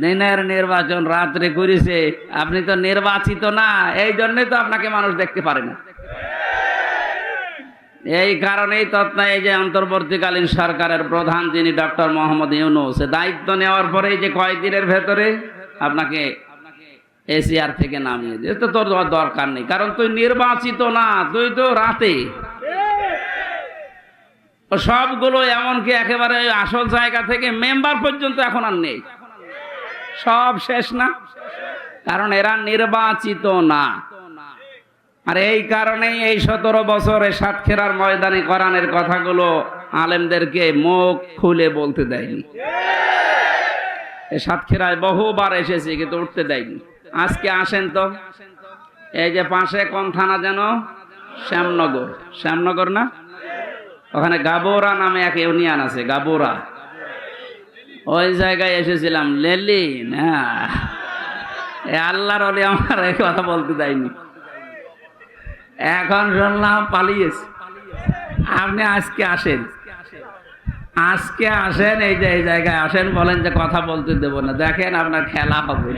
দিনের নির্বাচন রাত্রে করেছে, আপনি তো নির্বাচিত না, এই জন্যই তো আপনাকে মানুষ দেখতে পারে না। এই কারণেই এই যে অন্তর্বর্তীকালীন সরকারের প্রধান যিনি ডক্টর মোহাম্মদ ইউনূস, দায়িত্ব নেওয়ার পরে যে কয়েকদিনের ভেতরে আপনাকে এসিআর থেকে নামিয়ে দিয়ে, তো তোর দরকার নেই, কারণ তুই নির্বাচিত না, তুই তো রাতে সবগুলো, এমনকি একেবারে আসল জায়গা থেকে মেম্বার পর্যন্ত এখন আর নেই, সব শেষ না, কারণ এরা নির্বাচিত না। আর এই কারণেই এই 17 বছরে সাতক্ষীরার ময়দানে কোরআনের কথাগুলো আলেমদেরকে মুখ খুলে বলতে দেয়নি। সাতক্ষীরায় বহুবার এসেছি কিন্তু উঠতে দেয়নি। আজকে আসেন তো, এই যে পাশে কোন থানা যেন, শ্যামনগর, শ্যামনগর না, ওখানে গাবোরা নামে এক ইউনিয়ন আছে, গাবোরা, ওই জায়গায় এসেছিলাম। লেলিন, হ্যাঁ, আল্লাহর ওলি আমার এই কথা বলতে দেয়নি। এখন শুনলাম পালিয়েছে। আপনি আজকে আসেন, আজকে আসেন, এই যে এই জায়গায় আসেন, বলেন যে কথা বলতে দেব না, দেখেন আপনার খেলা হবে।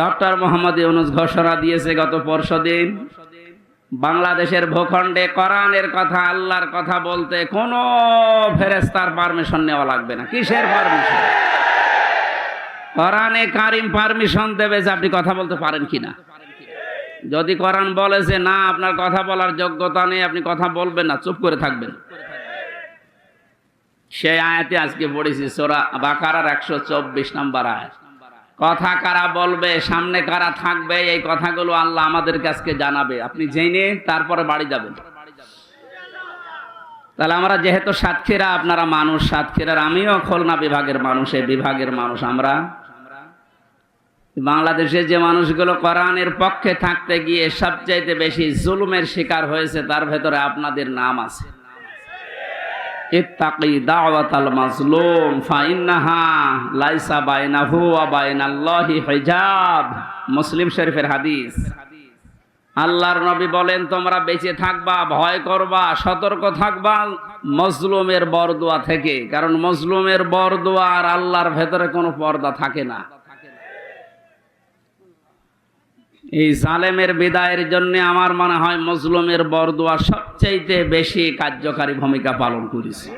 ডক্টর মোহাম্মদ ইউনূস ঘোষণা দিয়েছে গত পরশুদিন, বাংলাদেশের ভূখণ্ডে কোরআনের কথা, আল্লাহর কথা বলতে কোনো ফেরেশতার পারমিশন নেওয়া লাগবে না। কিসের পারমিশন? কোরআনে কারিম পারমিশন দেবে যে আপনি কথা বলতে পারেন কিনা। যদি কোরআন বলে যে না, আপনার কথা বলার যোগ্যতা নেই, আপনি কথা বলবেন না, চুপ করে থাকবেন, সেই আয়াতে আজকে পড়েছি সূরা বাকারার 124 নম্বর আয়াত। কথা কারা বলবে, সামনে কারা থাকবে, এই কথাগুলো আল্লাহ আমাদেরকে আজকে জানাবে। আপনি জেনে তারপরে বাড়ি যাবেন। তাহলে আমরা যেহেতু সাতক্ষীরা, আপনারা মানুষ সাতক্ষীরার, আমিও খুলনা বিভাগের মানুষ, এই বিভাগের মানুষ। আমরা বাংলাদেশে যে মানুষগুলো কোরআনের পক্ষে থাকতে গিয়ে সবচাইতে বেশি জুলুমের শিকার হয়েছে, তার ভেতরে আপনাদের নাম আছে। ইত্তাকি দাওয়াতাল মাজলুম ফাইন্নাহা লাইসা বাইনাহু ওয়া বাইনাল্লাহি হিজাব, মুসলিম শরীফের হাদিস। আল্লাহর নবী বলেন, তোমরা বেঁচে থাকবা, ভয় করবা, সতর্ক থাকবা মজলুমের বরদোয়া থেকে, কারণ মজলুমের বরদোয়া আর আল্লাহর ভেতরে কোনো পর্দা থাকে না। এই জালেমের বিদায়ের জন্য আমার মনে হয় মজলুমের বরদোয়া সবচাইতে বেশি কার্যকারী ভূমিকা পালন করেছে।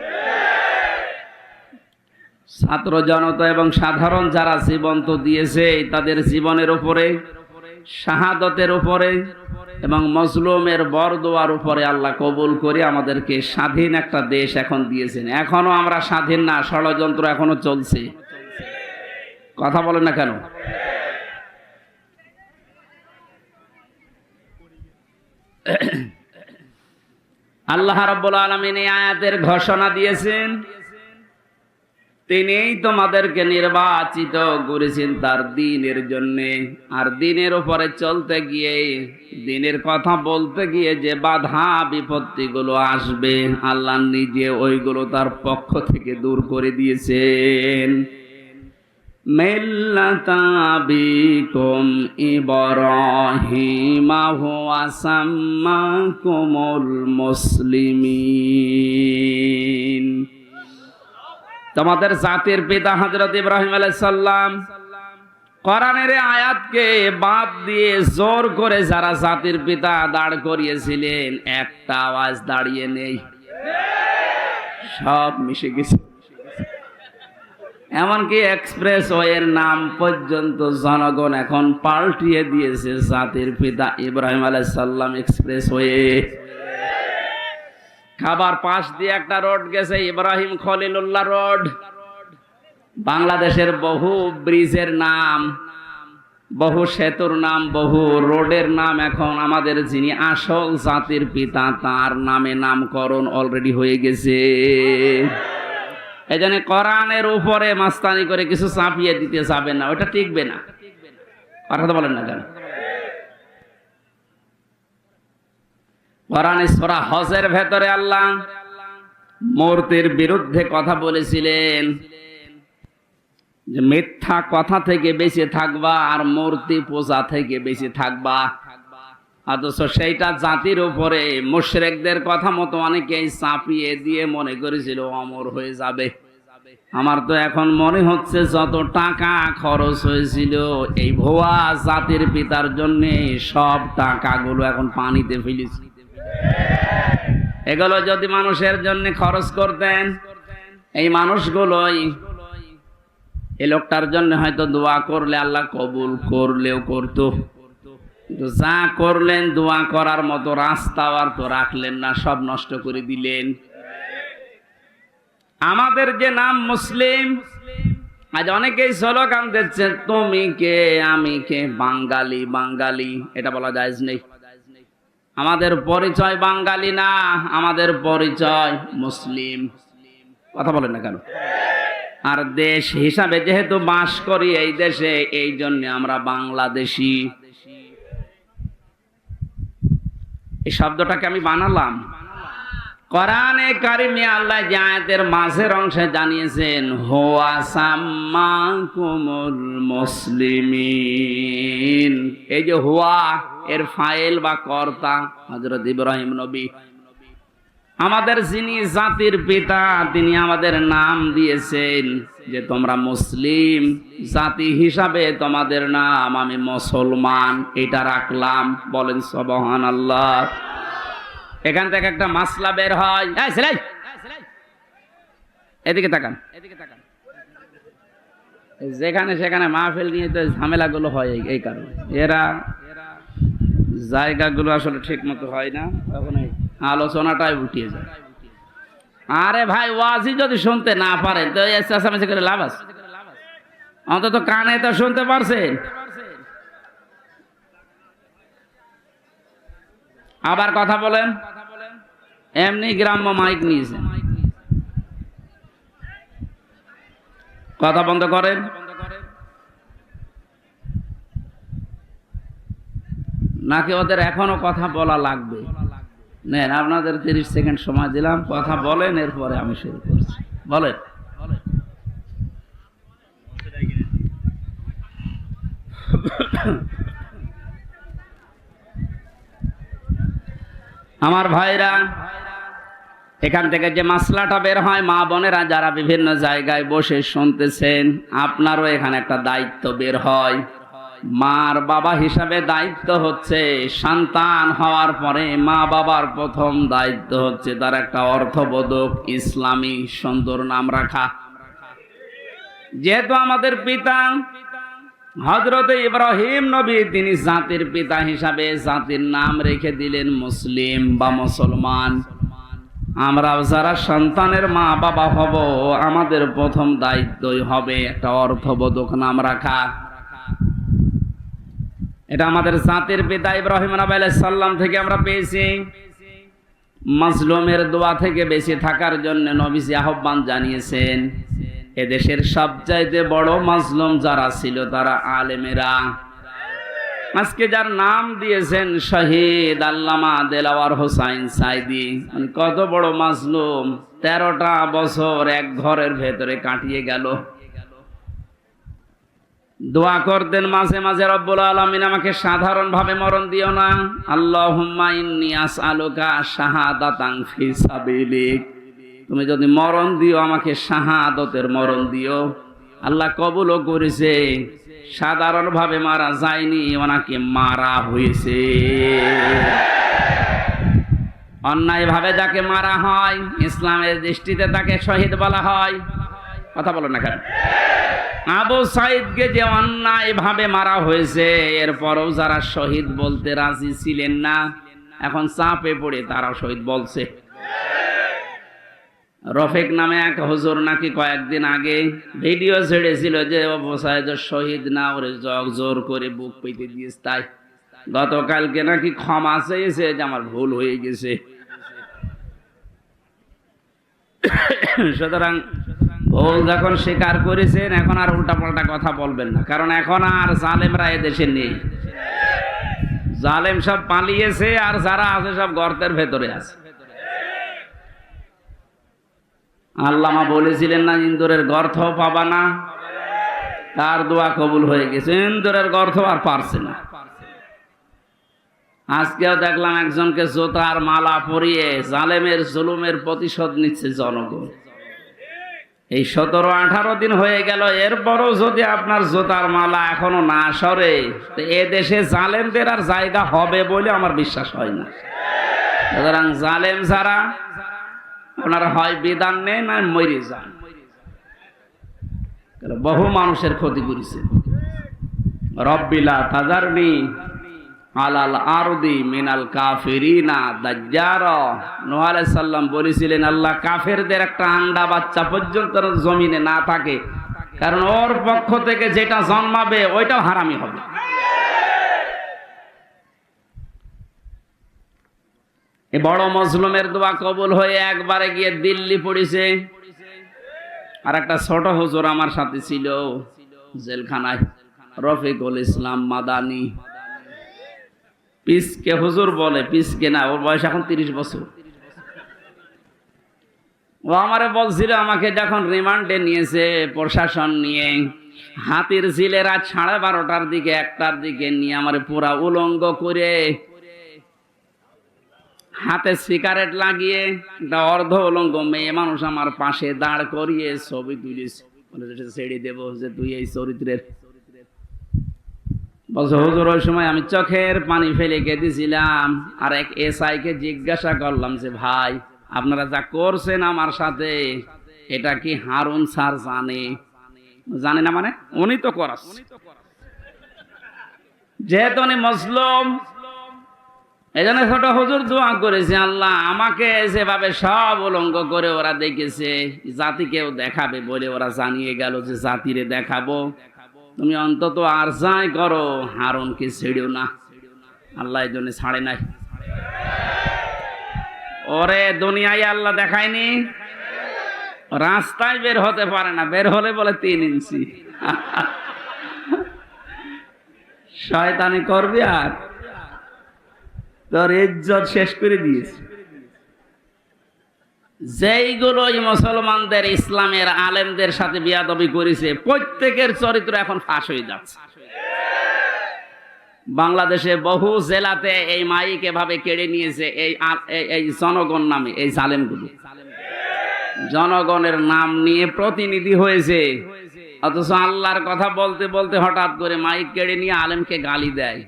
ছাত্র জনতা এবং সাধারণ যারা জীবন তো দিয়েছে, তাদের জীবনের উপরে, শাহাদতের উপরে এবং মজলুমের বরদোয়ার উপরে আল্লাহ কবুল করে আমাদেরকে স্বাধীন একটা দেশ এখন দিয়েছেন। এখনো আমরা স্বাধীন না, ষড়যন্ত্র এখনো চলছে। কথা বলেন না কেন? আল্লাহ রাব্বুল আলামিন এই আয়াতের ঘোষণা দিয়েছেন, তিনিই তোমাদেরকে নির্বাচিত করেছেন তার দ্বীনের জন্য। আর দ্বীনের উপরে চলতে গিয়ে, দ্বীনের কথা বলতে গিয়ে যে বাধা বিপত্তিগুলো আসবে, আল্লাহ নিজে ওইগুলো তার পক্ষ থেকে দূর করে দিয়েছেন। মিল্লাতা আবিকুম ইব্রাহিমা হুয়া সাম্মাকুমুল মুসলিমিন, তোমাদের জাতির পিতা হযরত ইব্রাহিম আলাইহিস সালাম। কোরআনের আয়াতকে বাদ দিয়ে জোর করে যারা জাতির পিতা দাঁড় করিয়েছিলেন, একটা আওয়াজ দাঁড়িয়ে নেই, সব মিশে গেছে। এমনকি এক্সপ্রেসওয়ের নাম পর্যন্ত জনগণ এখন পাল্টিয়ে দিয়েছে জাতির পিতা ইব্রাহিম আলাইহিস সালাম এক্সপ্রেসওয়ে। খাবার পাশ দিয়ে একটা রোড গেছে, ইব্রাহিম খলিলুল্লাহ রোড। বাংলাদেশের বহু ব্রিজের নাম, বহু সেতুর নাম, বহু রোডের নাম এখন আমাদের যিনি আসল জাতির পিতা তার নামে নামকরণ অলরেডি হয়ে গেছে। এই জন্য কোরআনের উপরে মাস্তানি করে কিছু চাপিয়ে দিতে যাবেন না, ওটা টিকবে না। কথা বলেন না কেন? কোরআন সূরা হজের ভেতরে আল্লাহ মূর্তির বিরুদ্ধে কথা বলেছিলেন যে মিথ্যা কথা থেকে বেঁচে থাকবা আর মূর্তি পূজা থেকে বেঁচে থাকবা। অথচ সেইটা জাতির উপরে মুশরিকদের কথা মতো অনেকেই চাপিয়ে দিয়ে মনে করেছিল অমর হয়ে যাবে। আমার তো এখন মনে হচ্ছে যত টাকা খরচ হয়েছিল এই ভুয়া জাতির পিতার জন্য সব টাকাগুলো এখন পানিতে ফেলেছি। এগুলো যদি মানুষের জন্য খরচ করতেন, এই মানুষগুলোই এই লোকটার জন্য হয়তো দোয়া করলে আল্লাহ কবুল করলেও করতো, কিন্তু যা করলেন দোয়া করার মতো রাস্তাও আর তো রাখলেন না, সব নষ্ট করে দিলেন। আমাদের যে নাম মুসলিম, আজ অনেকেই স্লোগান দিচ্ছে তুমি কে আমি কে, বাঙালি বাঙালি, এটা বলা জায়েজ নেই। আমাদের পরিচয় বাঙালি না, আমাদের পরিচয় মুসলিম। কথা বলেন না কেন? আর দেশ হিসাবে যেহেতু বাস করি এই দেশে, এই জন্য আমরা বাংলাদেশি। এই শব্দটাকে আমি বানালাম। কোরআনে কারিমে আল্লাহ যে আয়াতের মাঝের অংশে জানিয়েছেন হুয়া সাম্মাকুমুল মুসলিমিন, এই যে হুয়া এর ফাইল বা কর্তা হযরত ইব্রাহিম নবী। আমাদের যিনি জাতির পিতা তিনি আমাদের নাম দিয়েছেন যে তোমরা মুসলিম জাতি হিসাবে তোমাদের নাম আমি মুসলমান, এটা রাখলাম। বলেন সুবহানাল্লাহ। এখান থেকে একটা মাসলা বের হয়। এদিকে তাকান, যেখানে সেখানে মাহফিল নিয়ে তো ঝামেলাগুলো হয় এই কারণে। এরা জায়গাগুলো আসলে ঠিক মতো হয় না, তখন এই আলোচনাটাই উঠিয়ে যায়। আরে ভাই, ওয়াজি যদি শুনতে না পারেন তো চেঁচামেচি করে লাভ আছে? অন্তত কানে তো শুনতে পারছেন। আবার কথা বলেন, এমনি গ্রাম্য মাইক নিয়েছেন, কথা বন্ধ করেন। নাকি ওদের এখনো কথা বলা লাগবে? নেন, আপনাদের 30 সেকেন্ড সময় দিলাম, কথা বলেন, এরপরে আমি শুরু করছি। বলেন। আমার ভাইরা, এখান থেকে যে মাসলাটা বের হয়, মা বোনেরা যারা বিভিন্ন জায়গায় বসে শুনতেছেন, আপনারও এখানে একটা দায়িত্ব বের হয়। মার বাবা হিসাবে দায়িত্ব হচ্ছে সন্তান হওয়ার পরে মা বাবার প্রথম দায়িত্ব হচ্ছে তার একটা অর্থবোধক ইসলামী সুন্দর নাম রাখা। যেহেতু আমাদের পিতা হযরত ইব্রাহিম নবী তিনি জাতির পিতা হিসাবে জাতির নাম রেখে দিলেন মুসলিম বা মুসলমান, আমরাও যারা সন্তানের মা বাবা হব আমাদের প্রথম দায়িত্বই হবে একটা অর্থবোধক নাম রাখা। এটা আমাদের জাতির পিতা ইব্রাহিম নবী আলাইহিস সালাম থেকে আমরা পেয়েছি। মাজলুমের দোয়া থেকে বেঁচে থাকার জন্য নবীজি আহ্বান জানিয়েছেন। এদেশের সবচাইতে বড় মাজলুম যারা ছিল তারা আলেমেরা। আজকে যার নাম দিয়েছেন শহীদ আল্লামা দেলাওয়ার হোসাইন সাইদি, কত বড় মাজলুম, 13টা বছর এক ঘরের ভেতরে কাটিয়ে গেল। দোয়া করতেন মাঝে মাঝে, রব্বুল আলামিন আমাকে সাধারণ ভাবে মরণ দিও না, আল্লাহুম্মা ইন্নী আসআলুকা শাহাদাতান ফি সাবিলিক, তুমি যদি মরণ দিও আমাকে শাহাদতের মরণ দিও। আল্লাহ কবুলও করেছে, সাধারণ ভাবে মারা যায়নি, ওনাকে মারা হয়েছে। অন্যায় ভাবে যাকে মারা হয় ইসলামের দৃষ্টিতে তাকে শহীদ বলা হয়। কথা বলো না কেন? আবু সাইদকে যে অন্যায় ভাবে মারা হয়েছে, এরপরও যারা শহীদ বলতে রাজি ছিলেন না, এখন চাপে পড়ে তারা শহীদ বলছে। রফিক নামে এক হুজুর নাকি কয়েকদিন আগে ভিডিও ছেড়েছিল যে আবু সাইদ শহীদ না, ওরে জোর করে বুক পেতে দিয়েছে। তাই গতকালকে নাকি ক্ষমা চেয়েছে যে আমার ভুল হয়ে গেছে। সুতরাং ভুল যখন স্বীকার করেছেন, এখন আর উল্টাপাল্টা কথা বলবেন না, কারণ এখন আর জালেমরা এদেশে নেই। জালেম সব পালিয়েছে, আর যারা আছে সব গর্তের ভেতরে আছে। আল্লামা বলেছিলেন না, ইন্দুরের গর্ত পাবা না, তার দোয়া কবুল হয়ে গেছে। ইন্দুরের গর্ত আর পারছে না। আজকেও দেখলাম একজনকে জোতার মালা পরিয়ে জালেমের জুলুমের প্রতিশোধ নিচ্ছে জনগণ। এই 17-18 দিন হয়ে গেল, এরপরও যদি আপনার জুতার মালা এখনো না সরে, তো এ দেশে জালেমদের আর জায়গা হবে বলে আমার বিশ্বাস হয় না। সুতরাং জালেম যারা, আপনারা হয় বিধান নেন না মরে যান। বহু মানুষের ক্ষতি করেছে। রব্বিলা তাজারনি আলাল আরদি মিনাল কাফিরিনা দাজ্জারা। নূহ আলাইহিস সালাম বলেছিলেন, আল্লাহ কাফেরদের একটা আন্ডা বাচ্চা পর্যন্ত জমিনে না থাকে, কারণ ওর পক্ষ থেকে যেটা জন্মাবে ওইটাও হারামি হবে। এই বড় মজলুমের দোয়া কবুল হয়ে একবারে গিয়ে দিল্লি পড়েছে। আর একটা ছোট হুজুর আমার সাথে ছিল জেলখানায়, রফিকুল ইসলাম মাদানী। পিসকে হুজুর বলে, পিসকে না, ওর বয়স এখন 30 বছর। ও আমারে বলছিল, আমাকে যখন রিমান্ডে নিয়েছে প্রশাসন নিয়ে, হাতির ঝিলে রাত 12:30টার দিকে 1টার দিকে নিয়ে আমারে পুরা উলঙ্গ করে হাতে সিগারেট লাগিয়ে একটা অর্ধ উলঙ্গ মেয়ে মানুষ আমার পাশে দাঁড় করিয়ে ছবি তুলেছে। ছেড়ে দেবো যে তুই এই চরিত্রের। বলছে হুজুর, ওই সময় আমি চোখের পানি ফেলে কেঁদেছিলাম। আর এক এসআই কে জিজ্ঞাসা করলাম যে ভাই, আপনারা যা করছেন আমার সাথে, এটা কি হারুন স্যার জানে? জানে না মানে? উনি তো করাচ্ছে, যেহেতু উনি মজলুম। এই জন্য ছোট হুজুর দোয়া করেছে, আল্লাহ আমাকে যেভাবে সব উলঙ্গ করে ওরা দেখেছে, জাতিকেও দেখাবে বলে ওরা জানিয়ে গেল যে জাতিরে দেখাবো, তুমি অন্তত আর যাই করো হারুনকে ছেড়েও না। আল্লাহ এই জন্য ছাড়ে নাই। ওরে দুনিয়ায় আল্লাহ দেখায়নি, রাস্তায় বের হতে পারে না, বের হলে বলে 3 ইঞ্চি। শয়তানি করবি আর তোর ইজ্জত শেষ করে দিয়েছে। যেইগুলোই মুসলমানদের ইসলামের আলেমদের সাথে বিয়াদবি করেছে, প্রত্যেকের চরিত্র এখন ফাঁস হয়ে যাচ্ছে। বাংলাদেশে বহু জেলাতে এই মাইক এভাবে কেড়ে নিয়েছে এই জনগণ নামে এই জালেমগুলো। জনগণের নাম নিয়ে প্রতিনিধি হয়েছে, অথচ আল্লাহর কথা বলতে বলতে হঠাৎ করে মাইক কেড়ে নিয়ে আলেমকে গালি দেয়।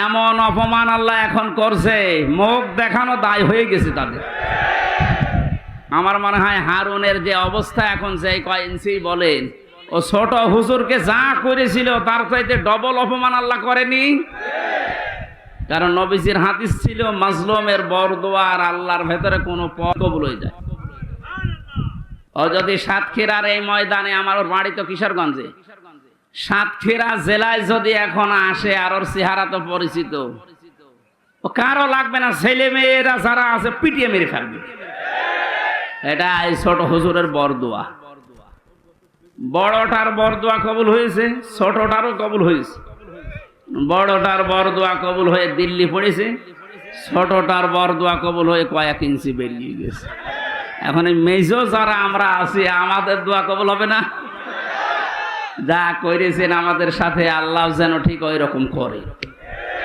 এমন অপমান আল্লাহ এখন করছে, মুখ দেখানো দায় হয়ে গেছে তাদের। আমার মনে হয় হারুনের যে অবস্থা এখন, যে কয় ইঞ্চি বলেন, ও ছোট হুজুরকে যা করেছিল তার চাইতে ডবল অপমান আল্লাহ করেনি। কারণ নবীজির হাদিস ছিল, মাজলুমের বরদোয়া আর আল্লাহর ভেতরে কোনো পথ কবুল হয়ে যায়। ও যদি সাতক্ষীরার এই ময়দানে, আমার ওর বাড়ি তো কিশোরগঞ্জে, সাতক্ষীরা জেলায় যদি এখন আসে, আর ওর চেহারা তো পরিচিত, ও কারো লাগবে না, ছেলে মেয়েরা যারা আছে পিটিয়ে মেরে ফেলবে। এটা এই ছোট হুজুরের বরদোয়া। বড়টার বরদোয়া কবুল হয়েছে, ছোটটারও কবুল হয়েছে। বড়টার বরদোয়া কবুল হয়ে দিল্লি পড়েছে, ছোটটার বরদোয়া কবুল হয়ে কয়েক ইঞ্চি বেরিয়ে গেছে। এখন এই মেজো যারা আমরা আছি, আমাদের দোয়া কবুল হবে না? যা করেছেন আমাদের সাথে, আল্লাহ যেন ঠিক ওই রকম করে।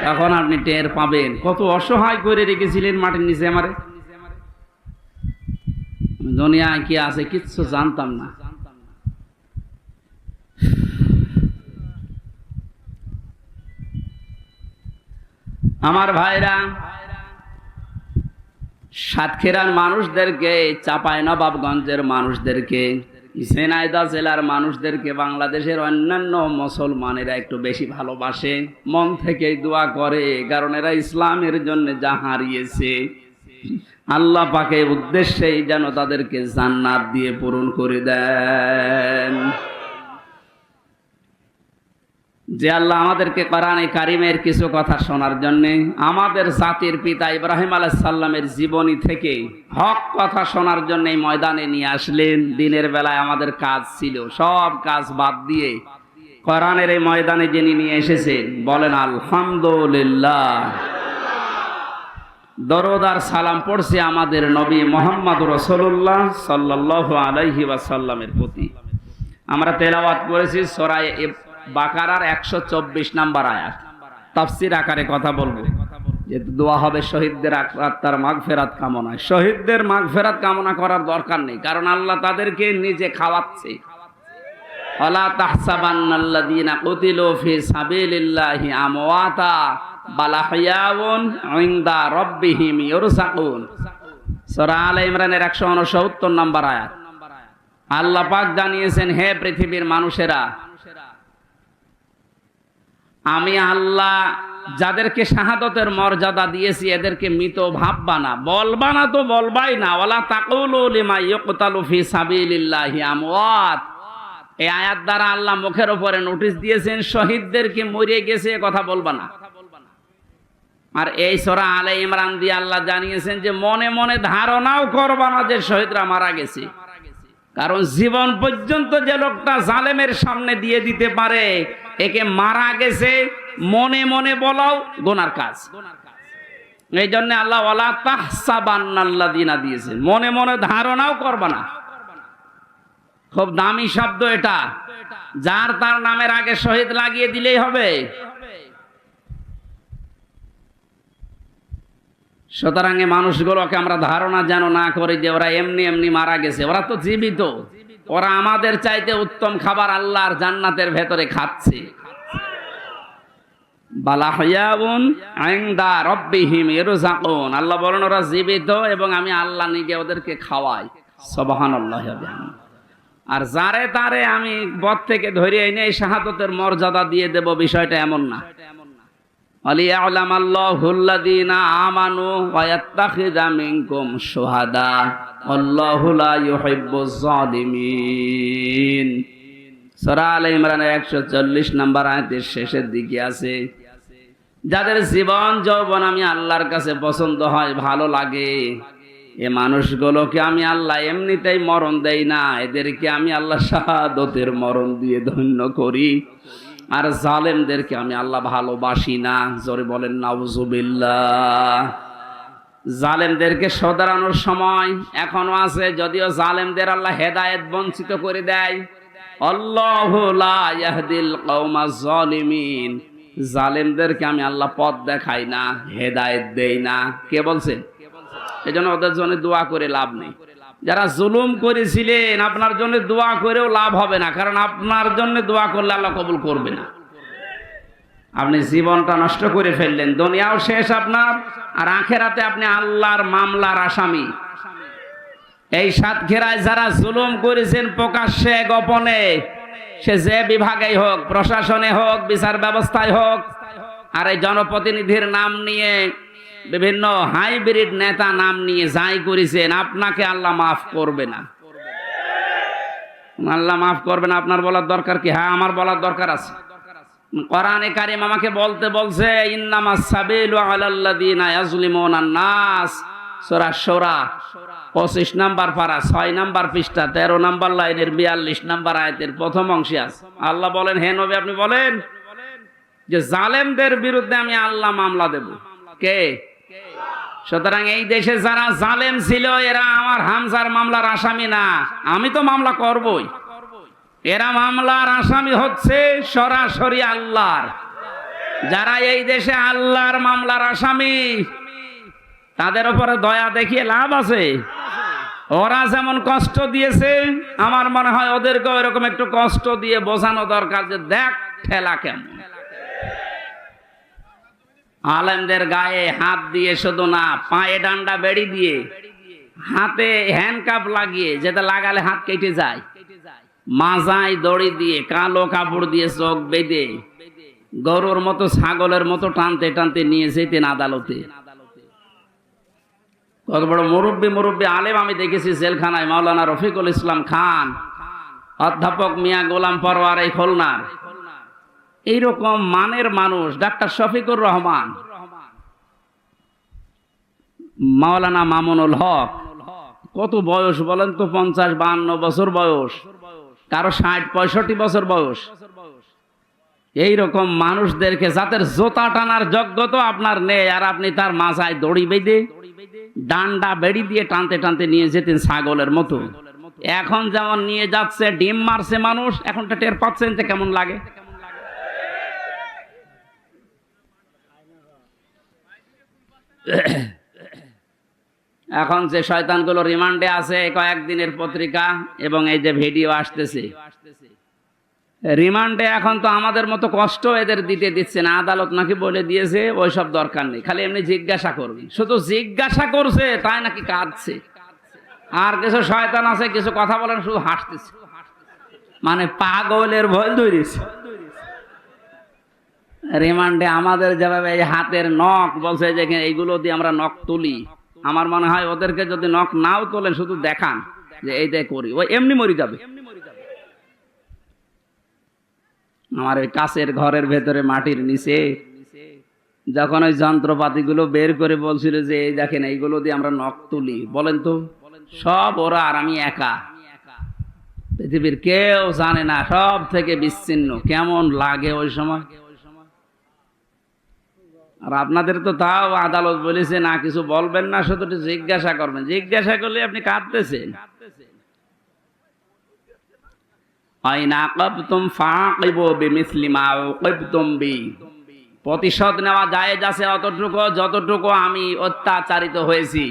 তখন আপনি টের পাবেন কত অসহায় করে রেখেছিলেন মাটির নিচে আমারে। দুনিয়ায় কি আছে কিচ্ছু জানতাম না। আমার ভাইরা, সাতক্ষীরার মানুষদেরকে, চাঁপাইনবাবগঞ্জের মানুষদেরকে, ঝিনাইদহ জেলার মানুষদেরকে বাংলাদেশের অন্যান্য মুসলমানেরা একটু বেশি ভালোবাসে, মন থেকে দোয়া করে, কারণ এরা ইসলামের জন্য যা হারিয়েছে, আল্লাহ পাকের উদ্দেশ্যেই যেন তাদেরকে জান্নাত দিয়ে পূরণ করে দেন। যে আল্লাহ আমাদেরকে কোরআনে কারিমের কিছু কথা শোনার জন্য, আমাদের জাতির পিতা ইব্রাহিম আলাইহিস সালামের জীবনী থেকে হক কথা শোনার জন্য এই ময়দানে নিয়ে আসলেন। দিনের বেলায় আমাদের কাজ ছিল, সব কাজ বাদ দিয়ে কোরআনের এই ময়দানে যিনি নিয়ে এসেছেন, বলেন আলহামদুলিল্লাহ। দরুদ আর সালাম পড়ছি আমাদের নবী মুহাম্মদ রাসূলুল্লাহ সাল্লাল্লাহু আলাইহি ওয়াসাল্লামের প্রতি। আমরা তেলাওয়াত করেছি সূরা বাকারার 124 নম্বর আয়াত। তাফসীর আকারে কথা বলবো। যেহেতু দোয়া হবে শহীদদের আত্মার মাগফিরাত কামনায়। শহীদদের মাগফিরাত কামনা করার দরকার নেই, কারণ আল্লাহ তাদেরকে নিজে খাওয়াচ্ছে। ওয়ালা তাহসাবান্নাল্লাযীনা কুতিলু ফি সাবিলিল্লাহি আমওয়াতা বাল আহইয়াউন ইনদা রাব্বিহিম ইরযাকুন। সূরা আলে ইমরানের 169 নম্বর আয়াত। আল্লাহ পাক জানিয়েছেন, হে পৃথিবীর মানুষেরা, আমি আল্লাহ যাদেরকে শাহাদতের মর্যাদা দিয়েছি এদেরকে মৃত ভাববা না, বলবা না তো বলবাই না। ওয়ালা তাকুলু লিমা ইউকতালু ফি সাবিলিল্লাহি আমওয়াত। এই আয়াত দ্বারা আল্লাহ মুখের উপরে নোটিশ দিয়েছেন, শহীদদেরকে মরে গেছে কথা বলবা না। আর এই সূরা আলে ইমরান দিয়ে আল্লাহ জানিয়েছেন যে মনে মনে ধারণাও করবা না যে শহীদরা মারা গেছে, কারণ জীবন পর্যন্ত যে লোকটা জালেমের সামনে দিয়ে দিতে পারে একে মারা গেছে মনে মনে বলাও গুনার কাজ। এই জন্য আল্লাহ ওয়ালা তাহসাবান্নাল্লাযীনা দিয়েছেন, মনে মনে ধারণাও করবা না। খুব দামি শব্দ এটা, যার তার নামের আগে শহীদ লাগিয়ে দিলেই হবে। সুতরাং এই মানুষগুলোকে আমরা ধারণা যেন না করি যে ওরা এমনি এমনি মারা গেছে। ওরা তো জীবিত, ওরা আমাদের চাইতে উত্তম খাবার আল্লাহর জান্নাতের ভেতরে খাচ্ছে। বাল আহইয়াউন ইনদা রাব্বিহিম ইরযাকুন। আল্লাহ বলেন ওরা জীবিত এবং আমি আল্লাহ নিজে ওদেরকে খাওয়াই। সুবহানাল্লাহি ওয়া বিহামদিহি। আর যারে তারে আমি বদ থেকে ধরে এনে শাহাদাতের মর্যাদা দিয়ে দেব, বিষয়টা এমন না। ওয়ালিয়ালামাল্লাহুল্লাযীনা আমানু ওয়া ইয়াত্তাখিযা মিনকুম শুহাদা ওয়াল্লাহু লা ইউহিব্বুজ জালিমিন। সূরা আলে ইমরানের 140 নম্বর আয়াতের শেষের দিকে আছে, যাদের জীবন যৌবন আমি আল্লাহর কাছে পছন্দ হয়, ভালো লাগে, এ মানুষগুলোকে আমি আল্লাহ এমনিতেই মরণ দেই না, এদেরকে আমি আল্লাহ শাহাদতের মরণ দিয়ে ধন্য করি। আর জালেমদেরকে আমি আল্লাহ ভালোবাসি না। জোরে বলেন নাউজুবিল্লাহ। জালেমদেরকে শোধরানোর সময় এখনো আছে, যদিও জালেমদের আল্লাহ হেদায়েত বঞ্চিত করে দেয়। আল্লাহু লা ইয়াহদিল কওমাজ জালিমিন। জালেমদেরকে আমি আল্লাহ পথ দেখাই না, হেদায়েত দেই না। কে বলছেন? এজন্য ওদের জন্য দোয়া করে লাভ নেই। যারা জুলুম করেছিলেন আপনার জন্য দোয়া করেও লাভ হবে না, কারণ আপনার জন্য দোয়া করলে আল্লাহ কবুল করবে না। আপনি জীবনটা নষ্ট করে ফেললেন, দুনিয়াও শেষ আপনার, আর আখেরাতে আপনি আল্লাহর মামলার আসামি। এই সাতক্ষীরায় যারা জুলুম করেছেন প্রকাশ্যে গোপনে, সে যে বিভাগেই হোক, প্রশাসনে হোক, বিচার ব্যবস্থায় হোক, আর এই জনপ্রতিনিধির নাম নিয়ে, বিভিন্ন হাইব্রিড নেতা নাম নিয়ে যাই করেছেন, আপনাকে আল্লাহ মাফ করবে না। আল্লাহ মাফ করবে না। আপনার বলার দরকার কি? হ্যাঁ, আমার বলার দরকার আছে। কোরআনে কারীম আমাকে বলতে বলছে, ইন্নামাস সাবিলু আলাল্লাযীনা ইয়াজলিমুনান নাস। সূরা শূরা 25 নম্বর পারা 6 নম্বর পৃষ্ঠা 13 নম্বর লাইনের 42 নম্বর আয়াতের প্রথম অংশে আছে। আল্লাহ বলেন, হে নবী আপনি বলেন যে জালেমদের বিরুদ্ধে আমি আল্লাহ মামলা দেব। কে? সুতরাং এই দেশে যারা জালেম ছিল এরা আমার হামজার মামলার আসামি না, আমি তো মামলা করবই। এরা মামলার আসামি হচ্ছে সরাসরি আল্লাহর। যারা এই দেশে আল্লাহর মামলার আসামি তাদের উপরে দয়া দেখিয়ে লাভ আছে? ওরা যেমন কষ্ট দিয়েছে, আমার মনে হয় ওদেরকে এরকম একটু কষ্ট দিয়ে বোঝানো দরকার যে দেখ ঠেলা কেমন। আলেমদের গায়ে হাত দিয়ে শুধু না, পায়ে ডান্ডা বেড়ি দিয়ে, হাতে হ্যান্ডকাপ লাগিয়ে, যেটা লাগালে হাত কেটে যায়, মাজায় দড়ি দিয়ে, কালো কাপড় দিয়ে চোখ বেঁধে, গরুর মতো ছাগলের মতো টানতে টানতে নিয়ে যেতেন আদালতে। কত বড় মুরব্বী আলেম আমি দেখেছি জেলখানায়। মাওলানা রফিকুল ইসলাম খান, অধ্যাপক মিয়া গোলাম পরওয়ার এই খুলনার, এইরকম মানের মানুষ। ডাক্তার শফিকুর রহমান, মাওলানা মামুনুল হক, কত বয়স বলেন তো? 50-52 বছর বয়স, কারো 60-65 বছর বয়স। এইরকম মানুষদেরকে, যাদের জোতা টানার যোগ্যতা আপনার নেই, আর আপনি তার মাথায় দড়ি বেঁধে ডান্ডা বেড়ি দিয়ে টানতে টানতে নিয়ে যেতেন ছাগলের মতো। এখন যেমন নিয়ে যাচ্ছে, ডিম মারছে মানুষ, এখনটা টের পাচ্ছেন যে কেমন লাগে। এখন যে শয়তানগুলো রিমান্ডে আছে কয়েকদিনের পত্রিকা এবং এই যে ভিডিও আসতেছে, রিমান্ডে এখন তো আমাদের মতো কষ্ট এদের দিচ্ছে না, আদালত নাকি বলে দিয়েছে ওইসব দরকার নেই, খালি এমনি জিজ্ঞাসা করবে। শুধু জিজ্ঞাসা করছে তাই নাকি কাঁদছে। আর কিছু শয়তান আছে কিছু কথা বলেন শুধু হাসতেছে, মানে পাগলের ভয় ধরেছে। রিমান্ডে আমাদের যেভাবে এই হাতের নখ বলছে যে এইগুলো দিয়ে আমরা নখ তুলি, আমার মনে হয় ওদেরকে যদি নখ নাও তোলেন শুধু দেখান যে এইটাই করি, ওই এমনি মরে যাবে। আমার ওই কাছের ঘরের ভেতরে মাটির নিচে যখন ওই যন্ত্রপাতিগুলো বের করে বলছিল যে এই দেখেন এইগুলো দিয়ে আমরা নখ তুলি, বলেন তো সব ওরা আর আমি একা, পৃথিবীর কেউ জানে না, সব থেকে বিচ্ছিন্ন। কেমন লাগে ওই সময়। আর আপনাদের তো তাও আদালত বলেছে না কিছু বলবেন না, শুধু জিজ্ঞাসা করবেন। জিজ্ঞাসা করলে আপনি কাঁদতেছেন। প্রতিশোধ নেওয়া জায়েজ আছে অতটুকু যতটুকু আমি অত্যাচারিত হয়েছি।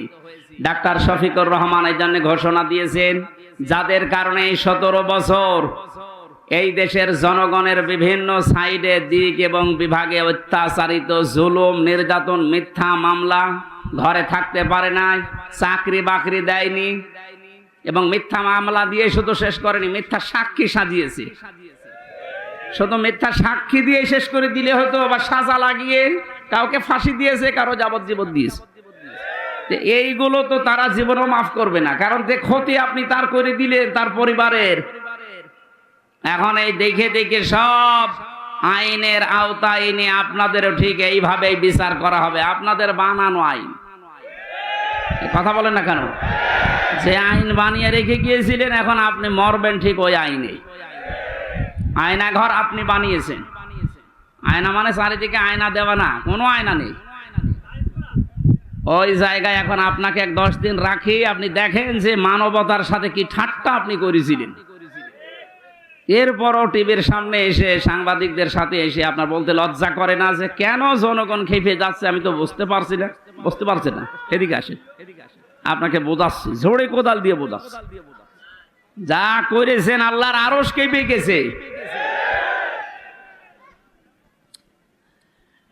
ডাক্তার শফিকুর রহমান এই জন্য ঘোষণা দিয়েছেন, যাদের কারণে 17 বছর এই দেশের জনগণের বিভিন্ন সাইডে দিক এবং বিভাগে অত্যাচারিত, জুলুম, নির্যাতন, মিথ্যা মামলা, ঘরে থাকতে পারে নাই, চাকরি বাকরি দেয়নি, এবং মিথ্যা মামলা দিয়ে শুধু শেষ করেনি, মিথ্যা সাক্ষী সাজিয়েছে। শুধু মিথ্যা সাক্ষী দিয়ে শেষ করে দিলে হয়তো, বা সাজা লাগিয়ে কাউকে ফাঁসি দিয়েছে, কারো যাবজ্জীবন দিয়েছে। এইগুলো তো তারা জীবনও মাফ করবে না, কারণ যে ক্ষতি আপনি তার করে দিলেন তার পরিবারের। এখন এই দেখে দেখে সব আইনের আওতায় এনে আপনাদেরও ঠিক এইভাবেই বিচার করা হবে, আপনাদের বানানো আইন। কথা বলেন না কেন? যে আইন বানিয়ে রেখে গিয়েছিলেন এখন আপনি মরবেন ঠিক ওই আইনে। আয়না ঘর আপনি বানিয়েছেন। আয়না মানে চারিদিকে আয়না দেওয়া না, কোনো আয়না নেই। ওই জায়গায় এখন আপনাকে 10 দিন রাখি, আপনি দেখেন যে মানবতার সাথে কি ঠাট্টা আপনি করেছিলেন। এরপরও টিভির সামনে এসে সাংবাদিকদের সাথে এসে আপনার বলতে লজ্জা করে না যে কেন জনগণ খেপে যাচ্ছে, আমি তো বুঝতে পারছি না। বুঝতে পারছেন না? এদিকে আসেন, আপনাকে বোঝাচ্ছি, ঝোড়ে কোদাল দিয়ে বোঝাচ্ছি। যা করেছেন আল্লাহর আরশ কেঁপে গেছে।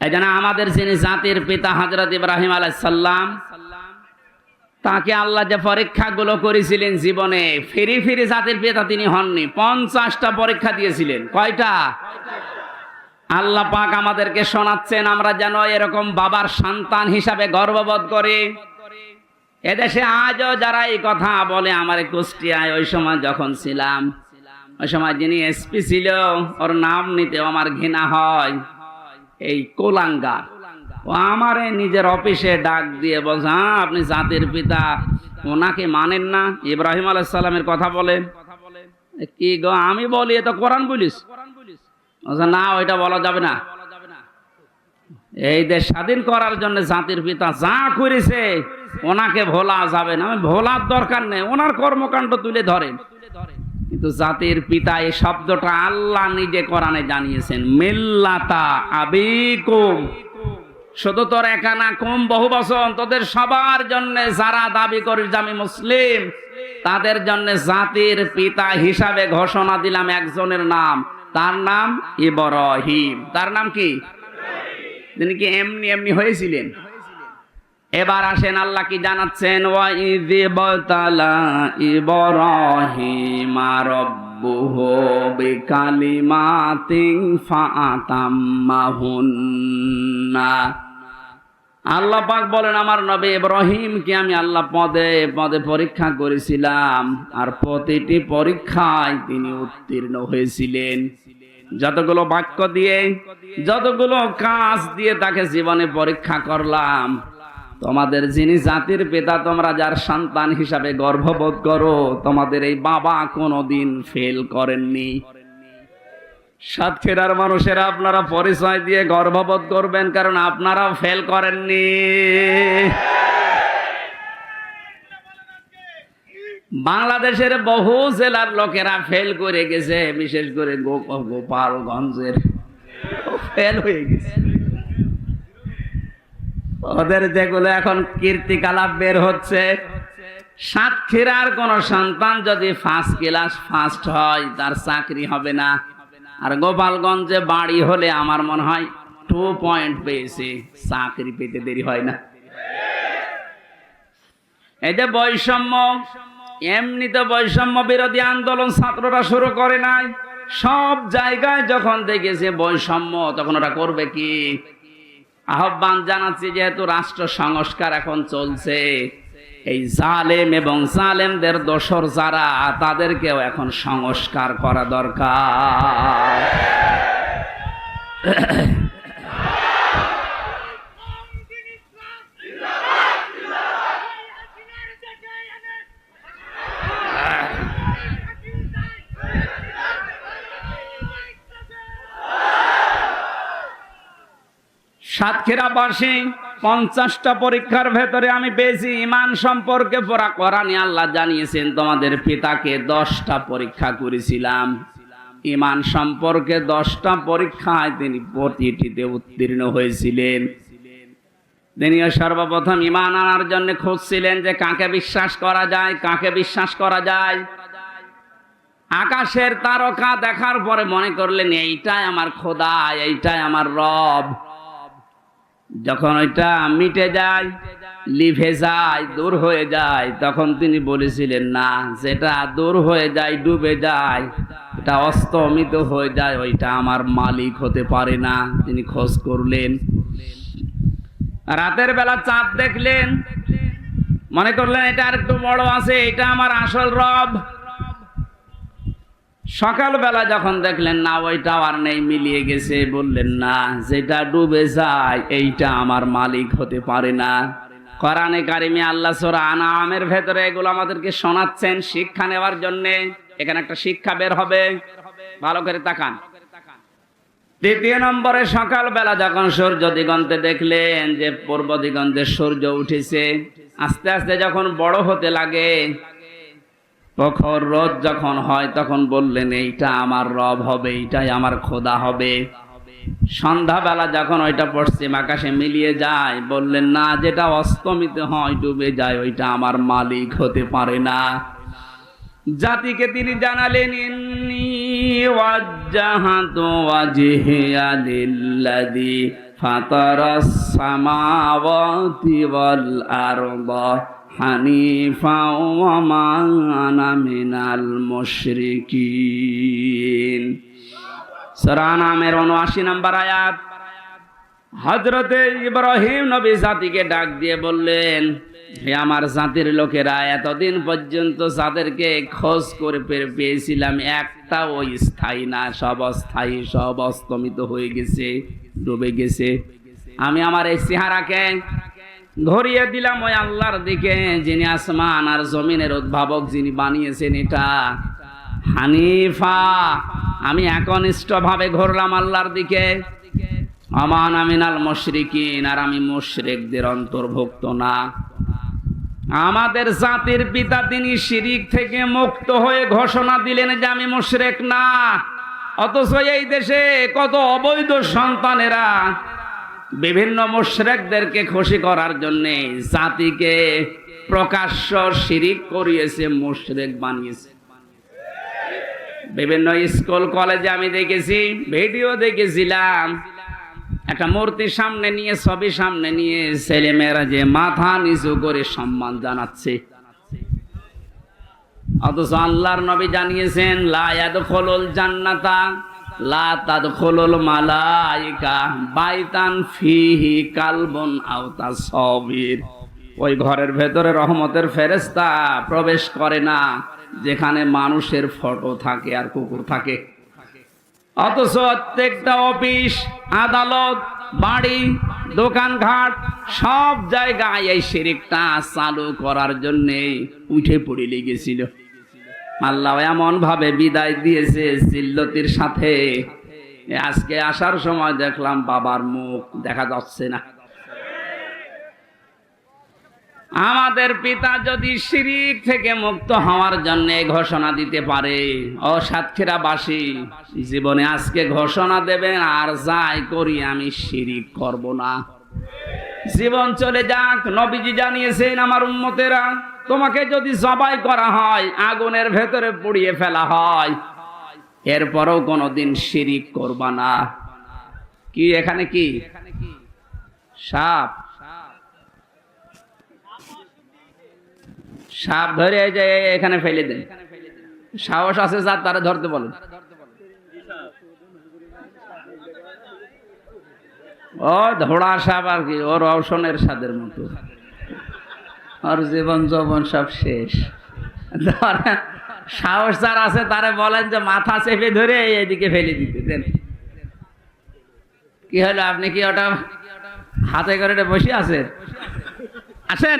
এই জন্য আমাদের যিনি জাতির পিতা হযরত ইব্রাহিম আলাইহিস সালাম, তাকে আল্লাহ যে পরীক্ষাগুলো করেছিলেন জীবনে, ফিরি ফিরি জাতির পিতা তিনি হননি। 50টা পরীক্ষা দিয়েছিলেন। কয়টা? আল্লাহ পাক আমাদেরকে শোনাচ্ছেন আমরা যেন এরকম বাবার সন্তান হিসাবে গর্ববোধ করি। এদেশে আজও যারা এই কথা বলে, আমার কুষ্টিয়ায় ওই সময় যখন ছিলাম, ওই সময় যিনি এসপি ছিল ওর নাম নিতে আমার ঘৃণা হয়। এই কোলাঙ্গার ও আমারে নিজের অফিসে ডাক দিয়ে বলছে, হ্যাঁ আপনি জাতির পিতা, ওনাকে মানেন না? ইব্রাহিম আলাইহিস সালামের কথা বলেন। কি গো? আমি বলি এ তো কোরআন বলিস। না, ওইটা বলা যাবে না। এই দেশ স্বাধীন করার জন্য জাতির পিতা যা করেছে ওনাকে ভোলা যাবে না। ভোলার দরকার নেই, ওনার কর্মকাণ্ড তুলে ধরেন। কিন্তু জাতির পিতা এই শব্দটা আল্লাহ নিজে কোরআনে জানিয়েছেন, মিল্লাতা আবিকুম। শুধু তোর একা না, কম বহু বচন, তোদের সবার জন্য যারা দাবি করিস যে আমি মুসলিম, তাদের জন্য জাতির পিতা হিসাবে ঘোষণা দিলাম একজনের নাম, তার নাম ইব্রাহিম। তার নাম কি? তিনি কি এমনি এমনি হয়েছিলেন? এবার আসেন আল্লাহ কি জানাচ্ছেন, ওয়া ইযিবতালা ইব্রাহিমা রাব্বুহু বিকালিমাতিন ফাআতাম্মাহুন্না। আল্লাহ পাক বলেন, আমার নবী ইব্রাহিমকে আমি আল্লাহ পদে পদে পরীক্ষা করেছিলাম, আর প্রতিটি পরীক্ষায় তিনি উত্তীর্ণ হয়েছিলেন। যতগুলো বাক্য দিয়ে, যতগুলো কাজ দিয়ে তাকে জীবনে পরীক্ষা করলাম। তোমাদের যিনি জাতির পিতা, তোমরা যার সন্তান হিসাবে গর্ববোধ করো, তোমাদের এই বাবা কোনোদিন ফেল করেননি। সাতক্ষীরার মানুষেরা আপনারা পরিচয় দিয়ে গর্ববোধ করবেন, কারণ আপনারাও ফেল করেননি। বাংলাদেশের বহু জেলার লোকেরা ফেল করে গেছে, বিশেষ করে গোপালগঞ্জের ফেল হয়ে গেছে। ওদের যেগুলো এখন কীর্তিকলাপ বের হচ্ছে, সাতক্ষীরার কোন সন্তান যদি ফার্স্ট ক্লাস ফার্স্ট হয় তার চাকরি হবে না, আর গোপালগঞ্জে বাড়ি হলে আমার মনে হয় 2 পয়েন্ট পেয়েছে, চাকরি পেতে দেরি হয় না। এই যে বৈষম্য, এমনিতে বৈষম্য বিরোধী আন্দোলন ছাত্ররা শুরু করে নাই, সব জায়গায় যখন দেখেছে বৈষম্য তখন ওরা করবে কি? আহ্বান জানাচ্ছি, যেহেতু রাষ্ট্র সংস্কার এখন চলছে, এই জালেম এবং জালেমদের দোসর যারা, তাদেরকেও এখন সংস্কার করা দরকার। সাতক্ষীরাবাসী 50টা পরীক্ষার ভেতরে আমি পেয়েছি ঈমান সম্পর্কে পড়া। কোরআনে আল্লাহ জানিয়েছেন, তোমাদের পিতাকে 10টা পরীক্ষা করেছিলাম। ঈমান সম্পর্কে 10টা পরীক্ষায় তিনি প্রতিটিতে উত্তীর্ণ হয়েছিলেন। তিনিও সর্বপ্রথম ঈমান আনার জন্য খুঁজছিলেন যে কাকে বিশ্বাস করা যায়, কাকে বিশ্বাস করা যায়। আকাশের তারকা দেখার পরে মনে করলেন এইটাই আমার খোদা, এইটাই আমার রব। যখন ওইটা মিটে যায়, লিভে যায়, দূর হয়ে যায়, তখন তিনি বলেছিলেন না, যেটা দূর হয়ে যায়, ডুবে যায়, এটা অস্তমিত হয়ে যায়, ওইটা আমার মালিক হতে পারে না। তিনি খোঁজ করলেন, রাতের বেলা চাঁদ দেখলেন, মনে করলেন এটা আর একটু বড় আছে, এটা আমার আসল রব। সকালবেলা যখন দেখলেন না, ওইটাও আর নেই, মিলিয়ে গেছে, বললেন না, যেটা ডুবে যায় এইটা আমার মালিক হতে পারে না। কোরআনে কারিমে আল্লাহ সূরা আনআমের ভেতরে এগুলো আমাদেরকে শোনাচ্ছেন শিক্ষা নেওয়ার জন্য। এখানে একটা শিক্ষা বের হবে, ভালো করে তাকান। দ্বিতীয় নম্বরে, সকালবেলা যখন সূর্য দিগন্তে দেখলেন যে পূর্ব দিগন্তে সূর্য উঠেছে, আস্তে আস্তে যখন বড় হতে লাগে, প্রখর রোদ যখন হয়, তখন বললেন এইটা আমার রব হবে, এইটাই আমার খোদা হবে। সন্ধ্যাবেলা যখন ওইটা পশ্চিম আকাশে মিলিয়ে যায়, বললেন না, যেটা অস্তমিত হয়, ডুবে যায়, ওইটা আমার মালিক হতে পারে না। জাতিকে তিনি জানালেন, ইন্নী ওয়াজ্জাহাতু ওয়াজহিয়া লিল্লাযী ফাতারাস সামাওয়াতি ওয়াল আরদা হানিফা ওয়া মা আনা মিনাল মুশরিকিন। সূরা আনআমের ৭৯ নম্বর আয়াত। হযরতে ইব্রাহিম নবী জাতিকে ডাক দিয়ে বললেন, হে আমার জাতির লোকেরা, এতদিন পর্যন্ত যাদেরকে খোঁজ করে পেয়েছিলাম, একটাও স্থায়ী না, সব অস্থায়ী, সব অস্তমিত হয়ে গেছে, ডুবে গেছে। আমি আমার এই চেহারাকে ধরিয়ে দিলাম ওই আল্লাহর দিকে, যিনি আসমান আর জমিনের উদ্ভাবক, যিনি বানিয়েছেন এটা। হানিফা, আমি একনিষ্ঠ ভাবে ঘুরলাম আল্লাহর দিকে। আমান আমিনাল মুশরিকিন, আর আমি মুশরিকদের অন্তর্ভুক্ত না। আমাদের জাতির পিতা তিনি শিরিক থেকে মুক্ত হয়ে ঘোষণা দিলেন যে আমি মুশরিক না, অথচ এই দেশে কত অবৈধ সন্তানেরা বিভিন্ন মুশরিকদেরকে খুশি করার জন্য জাতিকে প্রকাশ্য শিরিক করিয়েছে, মুশরিক বানিয়েছে। বিভিন্ন স্কুল কলেজে আমি দেখেছি, ভিডিও দেখেছিলাম, একটা মূর্তি সামনে নিয়ে, ছবি সামনে নিয়ে ছেলেমেয়েরা যে মাথা নিচু করে সম্মান জানাচ্ছে, অথচ আল্লাহর নবী জানিয়েছেন, লা ইয়াদখুলুল জান্নাতা লা তাদখুলুল মালায়েকা বাইতান ফিহি কালবুন আও তাসবির। ওই ঘরের ভেতরে রহমতের ফেরেশতা প্রবেশ করে না যেখানে মানুষের ফটো থাকে আর কুকুর থাকে। অথচ প্রত্যেকটা অফিস, আদালত, বাড়ি, দোকানঘাট, সব জায়গায় এই শিরকটা চালু করার জন্য উঠে পড়ে লেগেছিল। আল্লাহ এমন ভাবে বিদায় দিয়েছে জিল্লতির সাথে। আজকে আসার সময় দেখলাম বাবার মুখ দেখা যাচ্ছে না। আমাদের পিতা যদি শিরিক থেকে মুক্ত হওয়ার জন্য ঘোষণা দিতে পারে, ও সাতক্ষীরাবাসী জীবনে আজকে ঘোষণা দেবেন, আর যাই করি আমি শিরিক করব না। জীবন চলে যাক, নবীজি জানিয়েছেন আমার উম্মতেরা তোমাকে যদি জবাই করা হয়, আগুনের ভেতরে পুড়িয়ে ফেলা হয়, এরপরও কোনোদিন শিরিক করবা না। কি এখানে কি সাপ? সাপ ধরে এই যে এখানে ফেলে দেন, সাহস আছে যার তারা ধরতে বলেন। ও ধোড়া সাপ আর কি, ওর রওশনের স্বাদের মতো, আর জীবন যৌবন সব শেষ। ধরেন সাহস যার আছে তারে বলেন যে মাথা চেপে ধরে এদিকে ফেলে দিতে দেন। কি হলো, আপনি কি ওটা হাতে করে বসে আছেন? আসেন,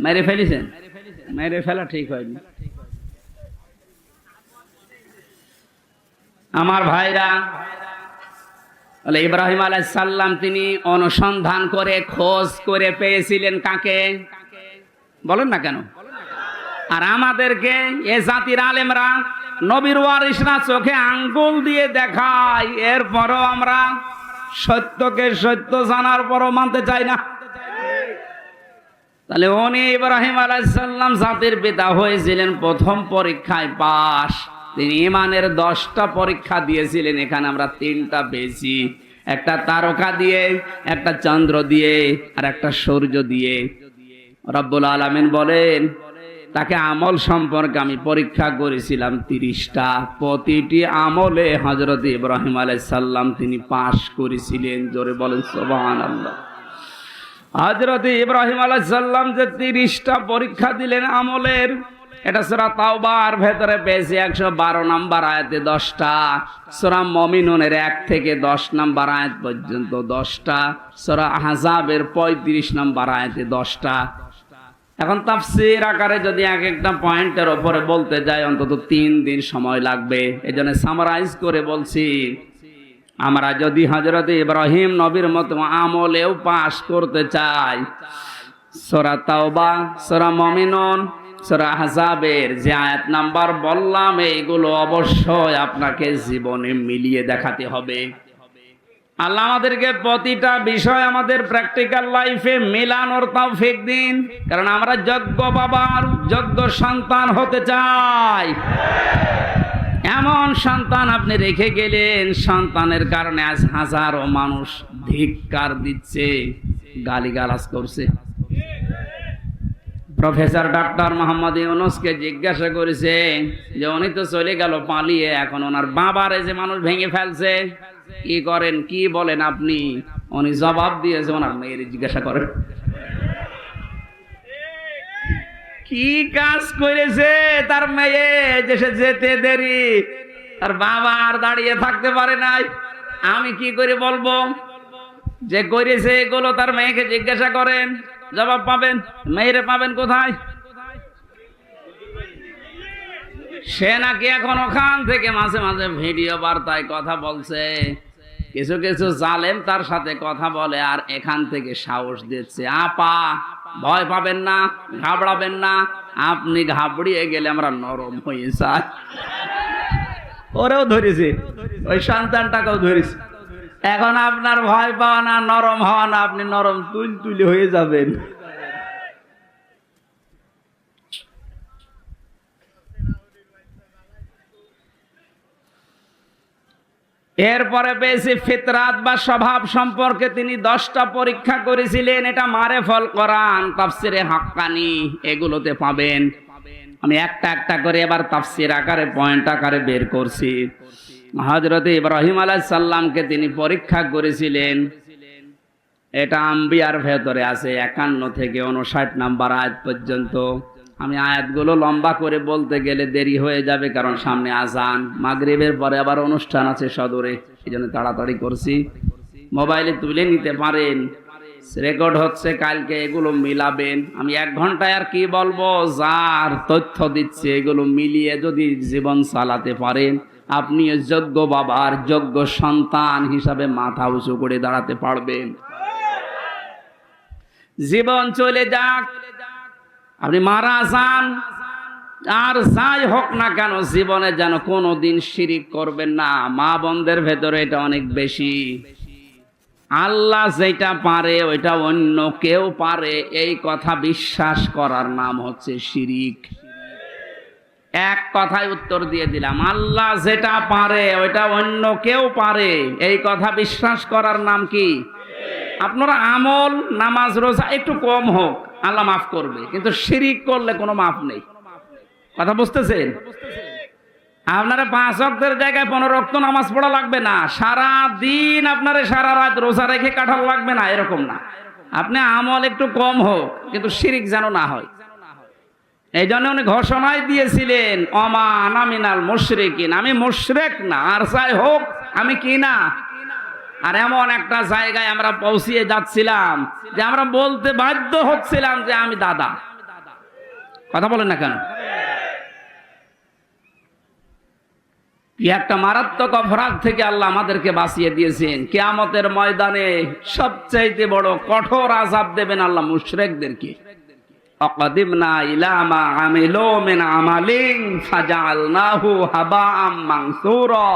মেরে ফেলেছেন? মেরে ফেলা ঠিক হয়নি। আমার ভাইরা, ইব্রাহিম আলাইহিস সালাম তিনি অনুসন্ধান করে খোঁজ করে পেয়েছিলেন কাকে? বলেন না কেন? আর আমাদেরকে এ জাতির আলেমরা, নবীর ওয়ারিসরা চোখে আঙ্গুল দিয়ে দেখায়, এরপরও আমরা সত্যকে সত্য জানার পরও মানতে চাই না। তাহলে উনি ইব্রাহিম আলাইহিস সালাম জাতির পিতা হয়েছিলেন প্রথম পরীক্ষায় পাস। তিনি ঈমানের 10টা পরীক্ষা দিয়েছিলেন, এখানে আমরা 3টা পেয়েছি। একটা তারকা দিয়ে, একটা চন্দ্র দিয়ে, আর একটা সূর্য দিয়ে। রব্বুল আলামিন বলেন তাকে আমল সম্পর্কে আমি পরীক্ষা করেছিলাম 30টা। প্রতিটি আমলে হযরত ইব্রাহিম আলাইহিস সালাম তিনি পাস করেছিলেন। জোরে বলেন সুবহানাল্লাহ। হযরত ইব্রাহিম আলাইহিস সালাম যে 30টা পরীক্ষা দিলেন আমলের, এটা সূরা তাওবার ভেতরে পেয়েছি 112 নম্বর আয়াতে 10টা, সূরা মুমিনুনের 1 থেকে 10 নম্বর আয়াত পর্যন্ত 10টা, সূরা আহজাবের 35 নম্বর আয়াতে 10টা। এখন তাফসীর আকারে যদি এক একটা পয়েন্টের উপরে বলতে যাই অন্তত 3 দিন সময় লাগবে। এজন্য সামারাইজ করে বলছি, আমরা যদি হযরত ইব্রাহিম নবীর মতো আমলেও পাস করতে চাই, সূরা তাওবা, সূরা মুমিনুন, সূরা আহজাবের যে আয়াত নাম্বার বললাম, এইগুলো অবশ্যই আপনাকে জীবনে মিলিয়ে দেখাতে হবে। আল্লাহ আমাদেরকে প্রতিটা বিষয় আমাদের প্র্যাকটিক্যাল লাইফে মেলানোর তৌফিক দিন, কারণ আমরা যোগ্য বাবার যোগ্য সন্তান হতে চাই। এমন সন্তান আপনি রেখে গেলেন, সন্তানের কারণে আজ হাজারো মানুষ ধিক্কার দিচ্ছে, গালিগালাজ করছে। প্রফেসর ডক্টর মোহাম্মদ ইউনূসকে জিজ্ঞাসা করেছে যে উনি তো চলে গেল পালিয়ে, এখন ওনার বাবারে যে মানুষ ভেঙে ফেলছে, কি করেন, কি বলেন আপনি? উনি জবাব দিয়েছে ওনার মেয়ের জিজ্ঞাসা করেন কি কাজ করেছে তার মেয়ে, যে সে যেতে দেরি, তার বাবা আর দাঁড়িয়ে থাকতে পারে নাই। আমি কি করে বলবো যে করেছে এগুলো? তার মেয়েকে জিজ্ঞাসা করেন, জবাব পাবেন। মেয়েরে পাবেন কোথায়? সে নাকি এখন ওখান থেকে মাঝে মাঝে ভিডিও বার্তায় কথা বলছে, কিছু কিছু জালেম তার সাথে কথা বলে, আর এখান থেকে সাহস দিচ্ছে। আপা ভয় পাবেন না, ঘাবড়াবেন না, আপনি ঘাবড়িয়ে গেলে আমরা নরম হয়ে যাই। ওরেও ধরেছে, ওই সন্তানটাকেও ধরেছে। এখন আপনার ভয় পাওয়া না, নরম হওয়া না, আপনি নরম তুলতুলে হয়ে যাবেন। এরপরে পেয়েছি ফিতরাত বা স্বভাব সম্পর্কে তিনি 10টা পরীক্ষা করেছিলেন। এটা মারেফুল কোরআন, তাফসিরে হাক্কানি, এগুলোতে পাবেন। আমি একটা একটা করে এবার তাফসির আকারে পয়েন্ট আকারে বের করছি। হযরত ইব্রাহিম আলাইহিস সালামকে তিনি পরীক্ষা করেছিলেন, এটা আম্বিয়ার ভেতরে আছে 51 থেকে 59 নাম্বার আয়াত পর্যন্ত। আমি আয়াতগুলো লম্বা করে বলতে গেলে দেরি হয়ে যাবে, কারণ সামনে আজান, মাগরিবের পরে আবার অনুষ্ঠান আছে সদরে, এই জন্য তাড়াতাড়ি করছি। মোবাইলে তুলে নিতে পারেন, রেকর্ড হচ্ছে, কালকে এগুলো মিলাবেন। আমি 1 ঘন্টায় আর কি বলবো, যার তথ্য দিচ্ছে এগুলো মিলিয়ে যদি জীবন চালাতে পারেন, আপনি যোগ্য বাবার যোগ্য সন্তান হিসাবে মাথা উঁচু করে দাঁড়াতে পারবেন। জীবন চলে যাক, আপনি মারা যান, আর যাই হোক না কেন, জীবনে যেন কোনোদিন শিরিক করবেন না। মা বোনদের ভেতরে এটা অনেক বেশি। আল্লাহ যেটা পারে ওইটা অন্য কেউ পারে, এই কথা বিশ্বাস করার নাম হচ্ছে শিরিক। এক কথায় উত্তর দিয়ে দিলাম, আল্লাহ যেটা পারে ওইটা অন্য কেউ পারে, এই কথা বিশ্বাস করার নাম কি? আপনারা আমল, নামাজ, রোজা একটু কম হোক আল্লাহ মাফ করবে, কিন্তু শিরিক করলে কোনো মাফ নেই। কথা বুঝতেছেন? আপনারা 5 ওয়াক্তের জায়গায় 15 ওয়াক্ত নামাজ পড়া লাগবে না, সারা দিন আপনারা সারা রাত রোজা রেখে কাটাল লাগবে না, এরকম না। আপনি আমল একটু কম হোক, কিন্তু শিরিক যেন না হয়। এই জন্য উনি ঘোষণাই দিয়েছিলেন, অমা আনা মিনাল মুশরিকিন, আমি মুশরিক না, আর যাই হোক আমি কি না। আর এমন একটা জায়গায় আমরা পৌঁছিয়ে যাচ্ছিলাম যে আমরা বলতে বাধ্য হচ্ছিলাম যে আমি দাদা। কথা বলেন না কেন? কি একটা মারাত্মক অপরাধ থেকে আল্লাহ আমাদেরকে বাঁচিয়ে দিয়েছেন। কিয়ামতের ময়দানে সবচাইতে বড় কঠোর আযাব দেবেন আল্লাহ মুশরিকদেরকে। আকাদিমনা ইলা মা আমিলু মিন আমালিন ফাজআলনাহু হাবাআম মানসুরা।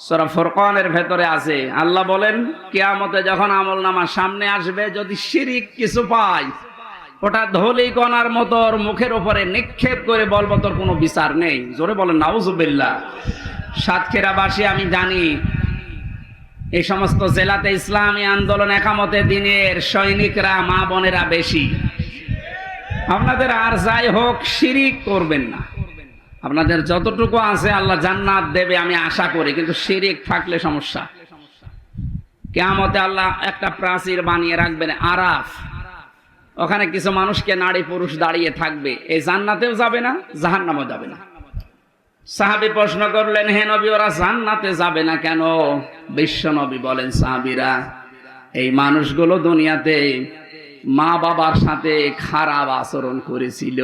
সূরা ফুরকানের ভেতরে আছে, আল্লাহ বলেন কিয়ামতে যখন আমলনামা সামনে আসবে, যদি শিরিক কিছু পাই, ওটা ধুলি কণার মতো ওর মুখের উপরে নিক্ষেপ করে বলবো তোর কোনো বিচার নেই। জোরে বলেন নাউজুবিল্লাহ। সাতক্ষীরাবাসী আমি জানি এই সমস্ত জেলাতে ইসলামী আন্দোলন একামতে দিনের সৈনিকরা, মা বোনেরা বেশি। আপনাদের আর যাই হোক শিরিক করবেন না, আপনাদের যতটুকু আছে আল্লাহ জান্নাত দেবে আমি আশা করি, কিন্তু শিরিক থাকলে সমস্যা। কিয়ামতে আল্লাহ একটা প্রাচীর বানিয়ে রাখবেন আরাফ, ওখানে কিছু মানুষকে নারী পুরুষ দাঁড়িয়ে থাকবে, এই জান্নাতেও যাবে না জাহান্নামেও যাবে না। সাহাবী প্রশ্ন করলেন, হে নবী ওরা জান্নাতে যাবে না কেন? বিশ্ব নবী বলেন, সাহাবীরা এই মানুষগুলো দুনিয়াতে মা বাবার সাথে খারাপ আচরণ করেছিল,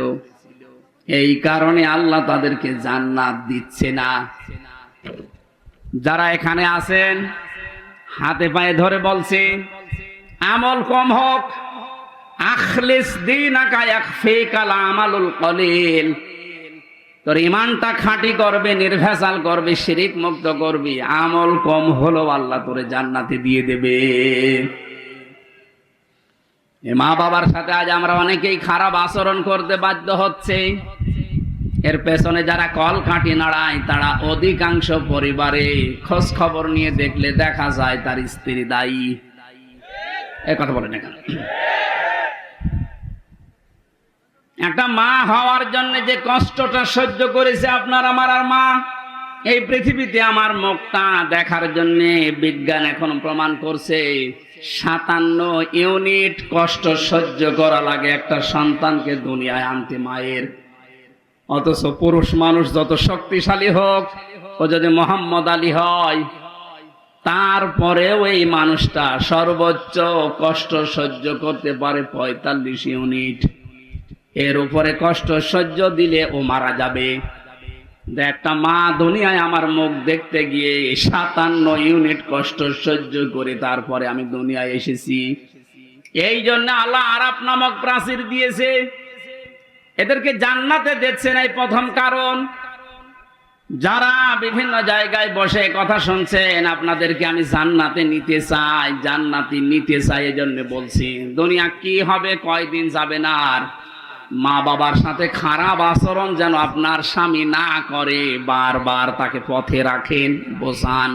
এই কারণে আল্লাহ তাদেরকে জান্নাত দিচ্ছে না। যারা এখানে আছেন হাতে পায়ে ধরে বলছে আমল কম হোক, আখলিস দীনাকা ইয়াকফিকাল আমালুল কলিল, তোর ঈমানটা খাঁটি করবে, নির্ভেজাল করবে, শিরিক মুক্ত করবি, আমল কম হলো আল্লাহ তোরে জান্নাতে দিয়ে দেবে। মা বাবার সাথে আজ আমরা অনেকেই খারাপ আচরণ করতে বাধ্য হচ্ছে। এর পেছনে যারা কল কাঠি নাড়ায় তারা অধিকাংশ পরিবারে খোঁজ খবর নিয়ে দেখলে দেখা যায় তার স্ত্রী দায়ী। এই কথা বলেন না কেন? একটা মা হওয়ার জন্য যে কষ্টটা সহ্য করেছে আপনার আমার আর মা, এই পৃথিবীতে আমার মুখটা দেখার জন্য বিজ্ঞান এখন প্রমাণ করছে 57 ইউনিট কষ্ট সহ্য করা লাগে একটা সন্তানকে দুনিয়ায় আনতে মায়ের। অথচ পুরুষ মানুষ যত শক্তিশালী হোক, ও যদি মোহাম্মদ আলী হয়, তারপরেও এই মানুষটা সর্বোচ্চ কষ্ট সহ্য করতে পারে 45 ইউনিট। এর উপরে কষ্ট সহ্য দিলে ও মারা যাবে। একটা মা দুনিয়ায় আমার মুখ দেখতে গিয়ে 57 ইউনিট কষ্ট সহ্য করে তারপরে আমি দুনিয়ায় এসেছি। এই জন্য আল্লাহ আরাফ নামক প্রাচীর দিয়েছে, এদেরকে জান্নাতে দিচ্ছেন। এই প্রথম কারণ। যারা বিভিন্ন জায়গায় বসে কথা শুনছেন, আপনাদেরকে আমি জান্নাতে নিতে চাই, জান্নাতি নিতে চাই, এজন্য বলছি দুনিয়া কি হবে কয়দিন যাবে না। আর মা বাবার সাথে খারাপ আচরণ যেন আপনার স্বামী না করে, বারবার তাকে পথে রাখেন, বোঝান।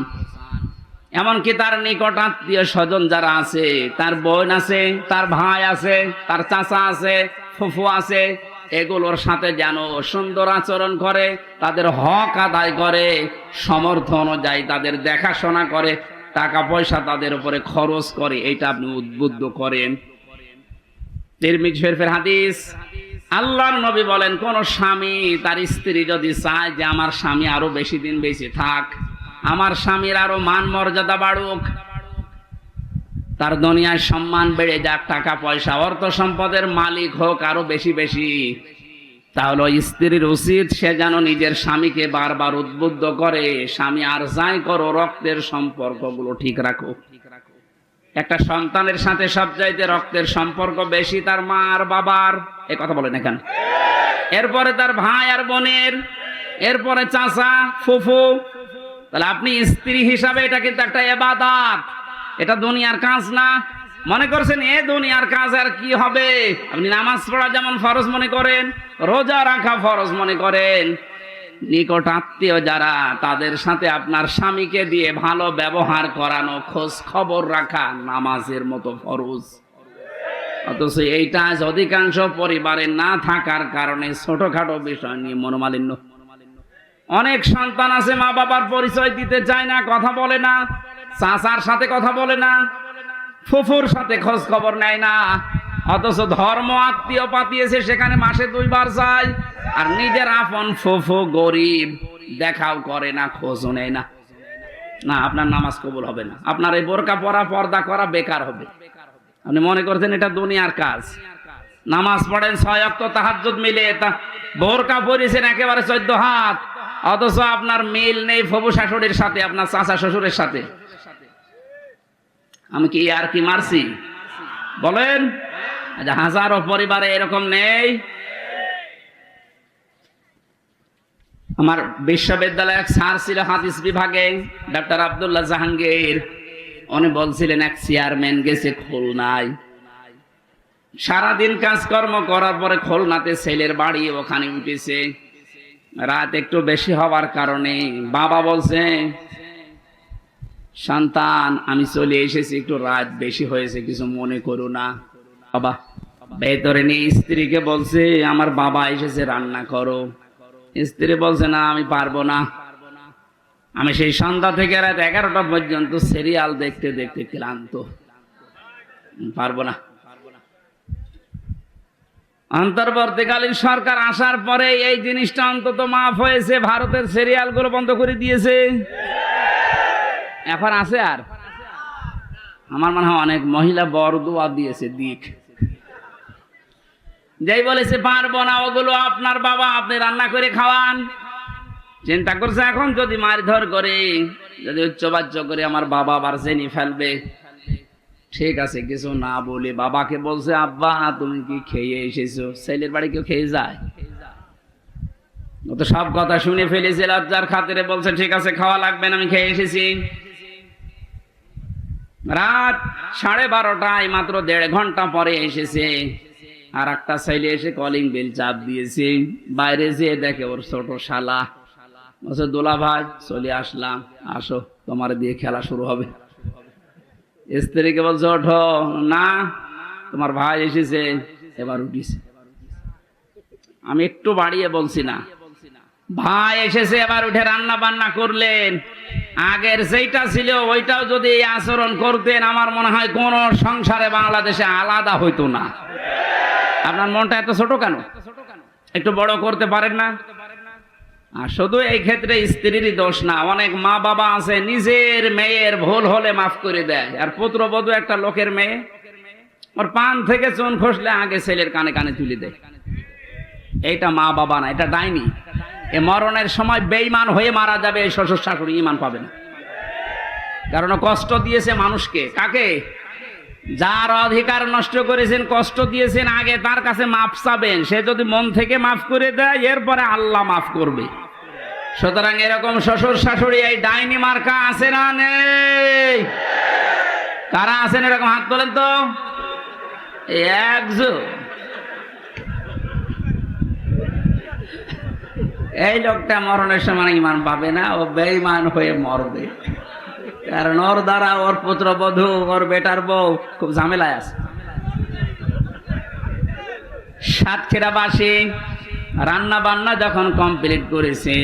এমনকি তার নিকট আত্মীয় স্বজন যারা আছে, তার বোন আছে, তার ভাই আছে, তার চাচা আছে, ফুফু আছে, এগুলোর সাথে যেন সুন্দর আচরণ করে, তাদের হক আদায় করে, সামর্থ্য অনুযায়ী তাদের দেখাশোনা করে, টাকা পয়সা তাদের উপরে খরচ করে, এটা আপনি উদ্বুদ্ধ করেন। তিরমিজি শরীফের হাদিস, আল্লাহর নবী বলেন, কোন স্বামী তার স্ত্রী যদি চায় যে আমার স্বামী আরো বেশি দিন বেঁচে থাক, আমার স্বামীর আরো মান মর্যাদা বাড়ুক, তার দুনিয়ায় সম্মান বেড়ে যাক, টাকা পয়সা অর্থ সম্পদের মালিক হোক আরো বেশি বেশি, তাহলে স্ত্রীর উচিত সে যেন নিজের স্বামীকে বারবার উদ্বুদ্ধ করে, স্বামী আর যাই করো রক্তের সম্পর্কগুলো ঠিক রাখো। একটা সন্তানের সাথে সবচাইতে রক্তের সম্পর্ক বেশি তার মা আর বাবার, এ কথা বলেন এখানে। এরপরে তার ভাই আর বোনের, এরপরে চাচা ফুফু। তাহলে আপনি স্ত্রী হিসাবে এটা কিন্তু একটা ইবাদত, এটা দুনিয়ার কাজ না। মনে করছেন এ দুনিয়ার কাজ আর কি হবে? আপনি নামাজ পড়া যেমন ফরজ মনে করেন, রোজা রাখা ফরজ মনে করেন, নিকট আত্মীয় যারা তাদের সাথে আপনার স্বামীকে দিয়ে ভালো ব্যবহার করানো, খোঁজ খবর রাখা নামাজের মতো ফরজ। অথচ এইটা অধিকাংশ পরিবারে না থাকার কারণে ছোটখাটো বিষয় নিয়ে মনোমালিন্য। অনেক সন্তান আছে মা বাবার পরিচয় দিতে চায় না, কথা বলে না, চাচার সাথে কথা বলে না, ফুফুর সাথে খোঁজ খবর নেয় না, অথচ ধর্ম আত্মীয় পাতিয়েছে সেখানে মাসে 2 বার যায়, আর নিজের আপন ফুফু গরিব দেখাও করে না, খোঁজও নেয় না। না, আপনার নামাজ কবুল হবে না, আপনার এই বোরকা পরা পর্দা করা বেকার হবে। আপনি মনে করছেন এটা দুনিয়ার কাজ। নামাজ পড়েন 6 ওয়াক্ত তাহাজ্জুদ মিলে, বোরকা পরেছেন একেবারে 14 হাত, অথচ আপনার মিল নেই ফুফু শাশুড়ির সাথে, আপনার চাচা শ্বশুরের সাথে। আমি কি আর কি মারছি বলেন? হাজারো পরিবারে এরকম নেই। আমার বিশ্ববিদ্যালয়ের এক স্যার ছিল হাদিস বিভাগে, ডাক্তার আব্দুল্লাহ জাহাঙ্গীর। উনি বলছিলেন এক চেয়ারম্যান গেছে খুলনায়, সারাদিন কাজকর্ম করার পরে খুলনাতে ছেলের বাড়ি, ওখানে উঠেছে। রাত একটু বেশি হওয়ার কারণে বাবা বলছে, সন্তান আমি চলে এসেছি, একটু রাত বেশি হয়েছে, কিছু মনে করো না। বাবা ভেতরে নিয়ে স্ত্রীকে বলছে, আমার বাবা এসেছে, রান্না করো। স্ত্রী বলছে, না আমি পারবো না, আমি সেই সন্ধ্যা থেকে রাত 11টা পর্যন্ত সিরিয়াল দেখতে দেখতে ক্লান্ত, পারবো না। অন্তর্বর্তীকালীন সরকার আসার পরে এই জিনিসটা অন্তত মাফ হয়েছে, ভারতের সিরিয়ালগুলো বন্ধ করে দিয়েছে। এখন আছে আর আমার মনে হয় অনেক মহিলা বরদোয়া দিয়েছে দিক, যেই বলেছে পারবো না, ওগুলো আপনার বাবা, আপনি রান্না করে খাওয়ান। চিন্তা করছে এখন যদি মারধর করে, যদি উচ্চবাচ্য করে আমার বাবা আবার জেনে ফেলবে। ঠিক আছে, কিছু না বলে বাবাকে বলছে, আব্বা তুমি কি খেয়ে এসেছো? ছেলের বাড়ি কেউ খেয়ে যায়? ও তো সব কথা শুনে ফেলেছে, লজ্জার খাতিরে বলছে, ঠিক আছে খাওয়া লাগবে না, আমি খেয়ে এসেছি। রাত 12:30টায়, মাত্র 1.5 ঘন্টা পরে এসেছে। আর একটা ছেলে এসে কলিং বেল চাপ দিয়েছে, বাইরে যেয়ে দেখে ওর ছোট শালা। বলছে, দোলা ভাই চলে আসলাম, আসো তোমার দিয়ে খেলা শুরু হবে। স্ত্রীকে বলছে, ওঠো। না, তোমার ভাই এসেছে, এবার উঠিস। আমি একটু বাড়িয়ে বলছি না, ভাই এসেছে এবার উঠে রান্না বান্না করলেন। আগের যেটা ছিল ওইটাও যদি এই আচরণ করতেন, আমার মনে হয় কোন সংসারে বাংলাদেশে আলাদা হইতো না। আপনার মনটা এত ছোট কেন? একটু বড় করতে পারেন না? আর শুধু এই ক্ষেত্রে স্ত্রীরই দোষ না, অনেক মা বাবা আছে নিজের মেয়ের ভুল হলে মাফ করে দেয়। আর পুত্রবধূ একটা লোকের মেয়ে, ওর পান থেকে চুন খসলে আগে ছেলের কানে কানে তুলে দেয়। এইটা মা বাবা না, এটা ডাইনি। এ মরণের সময় বেঈমান হয়ে মারা যাবে, এই শ্বশুর শাশুড়ি ঈমান পাবে না। কারণ কষ্ট দিয়েছে মানুষকে। কাকে? যার অধিকার নষ্ট করেছেন, কষ্ট দিয়েছেন, আগে তার কাছে মাফ চাবেন। সে যদি মন থেকে মাফ করে দেয়, এরপরে আল্লাহ মাফ করবে। সুতরাং এরকম শ্বশুর শাশুড়ি এই ডাইনি মার্কা আছে না নেই? কারা আছেন এরকম হাত তোলেন তো। একজন এই লোকটা মরণের সময় ঈমান পাবে না, ও বেঈমান হয়ে মরবে। কারণ ওর দ্বারা ওর পুত্রবধূ, ওর বেটার বউ খুব ঝামেলায় আছে। সাতক্ষীরাবাসী রান্না বান্না যখন কমপ্লিট করেছে,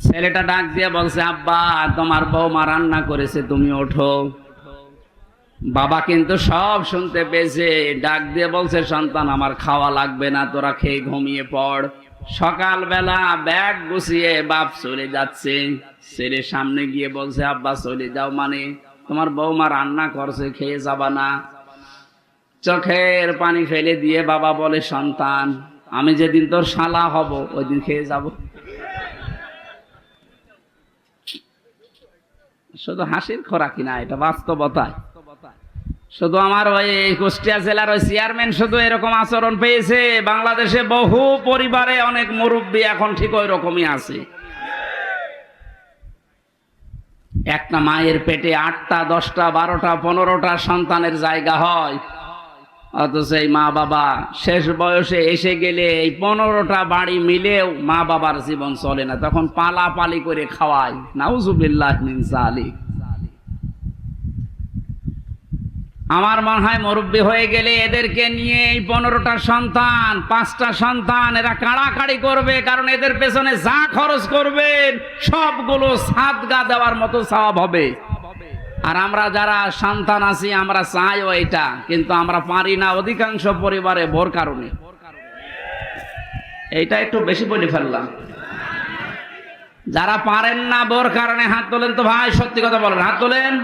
ছেলেটা ডাক দিয়ে বলছে, আব্বা তোমার বৌমা রান্না করেছে, তুমি ওঠো। বাবা কিন্তু সব শুনতে পেয়েছে, ডাক দিয়ে বলছে, সন্তান আমার খাওয়া লাগবে না, তোরা খেয়ে ঘুমিয়ে পড়। সকালবেলা ব্যাগ গুছিয়ে বাপ চলে যাচ্ছে, ছেলের সামনে গিয়ে বলছে, আব্বা চলে যাও মানে? তোমার বৌমা রান্না করছে, খেয়ে যাবা না? চোখের পানি ফেলে দিয়ে বাবা বলে, সন্তান আমি যেদিন তোর শালা হব ওই দিন খেয়ে যাব। শুধু হাসির খোরাকি না, এটা বাস্তবতায়। শুধু আমার ওই কুষ্টিয়া জেলার ওই চেয়ারম্যান শুধু এরকম আচরণ পেয়েছে, বাংলাদেশে বহু পরিবারে অনেক মুরব্বী এখন ঠিক ওই রকমই আছে। একটা মায়ের পেটে 8টা 10টা 12টা 15টা সন্তানের জায়গা হয়, অথচ এই মা বাবা শেষ বয়সে এসে গেলে এই 15টা বাড়ি মিলেও মা বাবার জীবন চলে না, তখন পালাপালি করে খাওয়ায়। নাউজুবিল্লাহ মিন যালিক। আমার মনে হয় মুরব্বী হয়ে গেলে এদেরকে নিয়ে এই 15টা সন্তান 5টা সন্তান এরা কাড়াকাড়ি করবে, কারণ এদের পেছনে যা খরচ করবেন সবগুলো সাদগা দেওয়ার মতো সওয়াব হবে। আর আমরা যারা সন্তান আছি আমরা চাইও এটা, কিন্তু আমরা পারি না অধিকাংশ পরিবারে বোর কারণে। এইটা একটু বেশি বলে ফেললাম। যারা পারেন না বোর কারণে হাত তোলেন তো ভাই, সত্যি কথা বলেন, হাত তোলেন।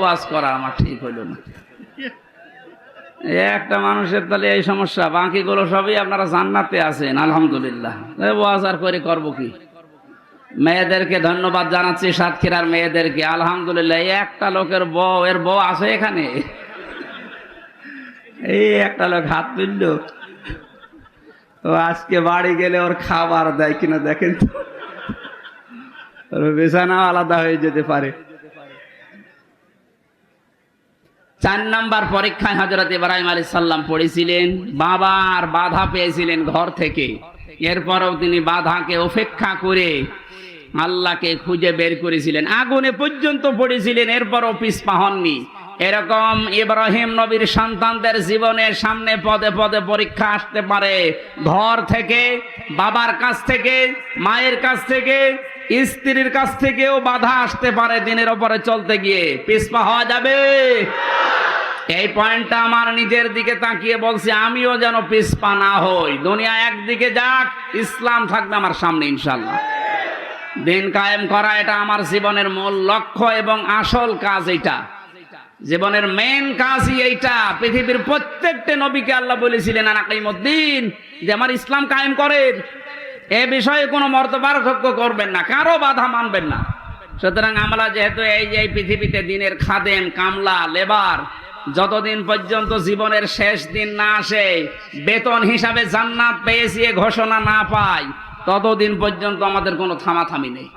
ওয়াজ করা আমার ঠিক হইল না। একটা মানুষের তাহলে এই সমস্যা, বাকিগুলো সবই আপনারা জান্নাতে আছেন আলহামদুলিল্লাহ। ওয়াজ আর করে করবো কি? মেয়েদেরকে ধন্যবাদ জানাচ্ছি, সাতক্ষীরার মেয়েদেরকে আলহামদুলিল্লাহ। এই একটা লোকের বউ, এর বউ আছে এখানে, এই একটা লোক হাত তুলল তো আজকে বাড়ি গেলে ওর খাবার দেয় কিনা দেখেন তো, বিছানা আলাদা হয়ে যেতে পারে। 4 নাম্বার পরীক্ষায় হযরত ইব্রাহিম আলাইহিস সালাম পড়েছিলেন, বাবার বাধা পেয়েছিলেন ঘর থেকে, এরপরও তিনি বাধাকে উপেক্ষা করে আল্লাহকে খুঁজে বের করেছিলেন, আগুনে পর্যন্ত পড়েছিলেন, এরপরও পিছপা হননি। এরকম ইব্রাহিম নবীর সন্তানদের জীবনের সামনে পদে পদে পরীক্ষা আসতে পারে, ঘর থেকে, বাবার কাছ থেকে, মায়ের কাছ থেকে, স্ত্রীর কাছ থেকেও বাধা আসতে পারে। দিনের উপরে চলতে গিয়ে পিছপা হওয়া যাবে? এই পয়েন্টটা আমার নিজের দিকে তাকিয়ে বলছি, আমিও যেন পিছপা না হই। দুনিয়া একদিকে যাক, ইসলাম থাকবে আমার সামনে ইনশাআল্লাহ। দিন কায়েম করা এটা আমার জীবনের মূল লক্ষ্য এবং আসল কাজ। এটা জীবনের মেন কাজই এইটা। পৃথিবীর প্রত্যেকটা নবীকে আল্লাহ বলেছিলেন আনাকিমুদ্দিন, যে আমার ইসলাম কায়েম করেন, এ বিষয়ে কোনো মতপার্থক্য করবেন না, কারো বাধা মানবেন না। সুতরাং আমরা যেহেতু এই যে পৃথিবীতে দিনের খাদেম, কামলা, লেবার, যতদিন পর্যন্ত জীবনের শেষ দিন না আসে, বেতন হিসাবে জান্নাত পেয়েছি এ ঘোষণা না পাই, ততদিন পর্যন্ত আমাদের কোনো থামাথামি নেই।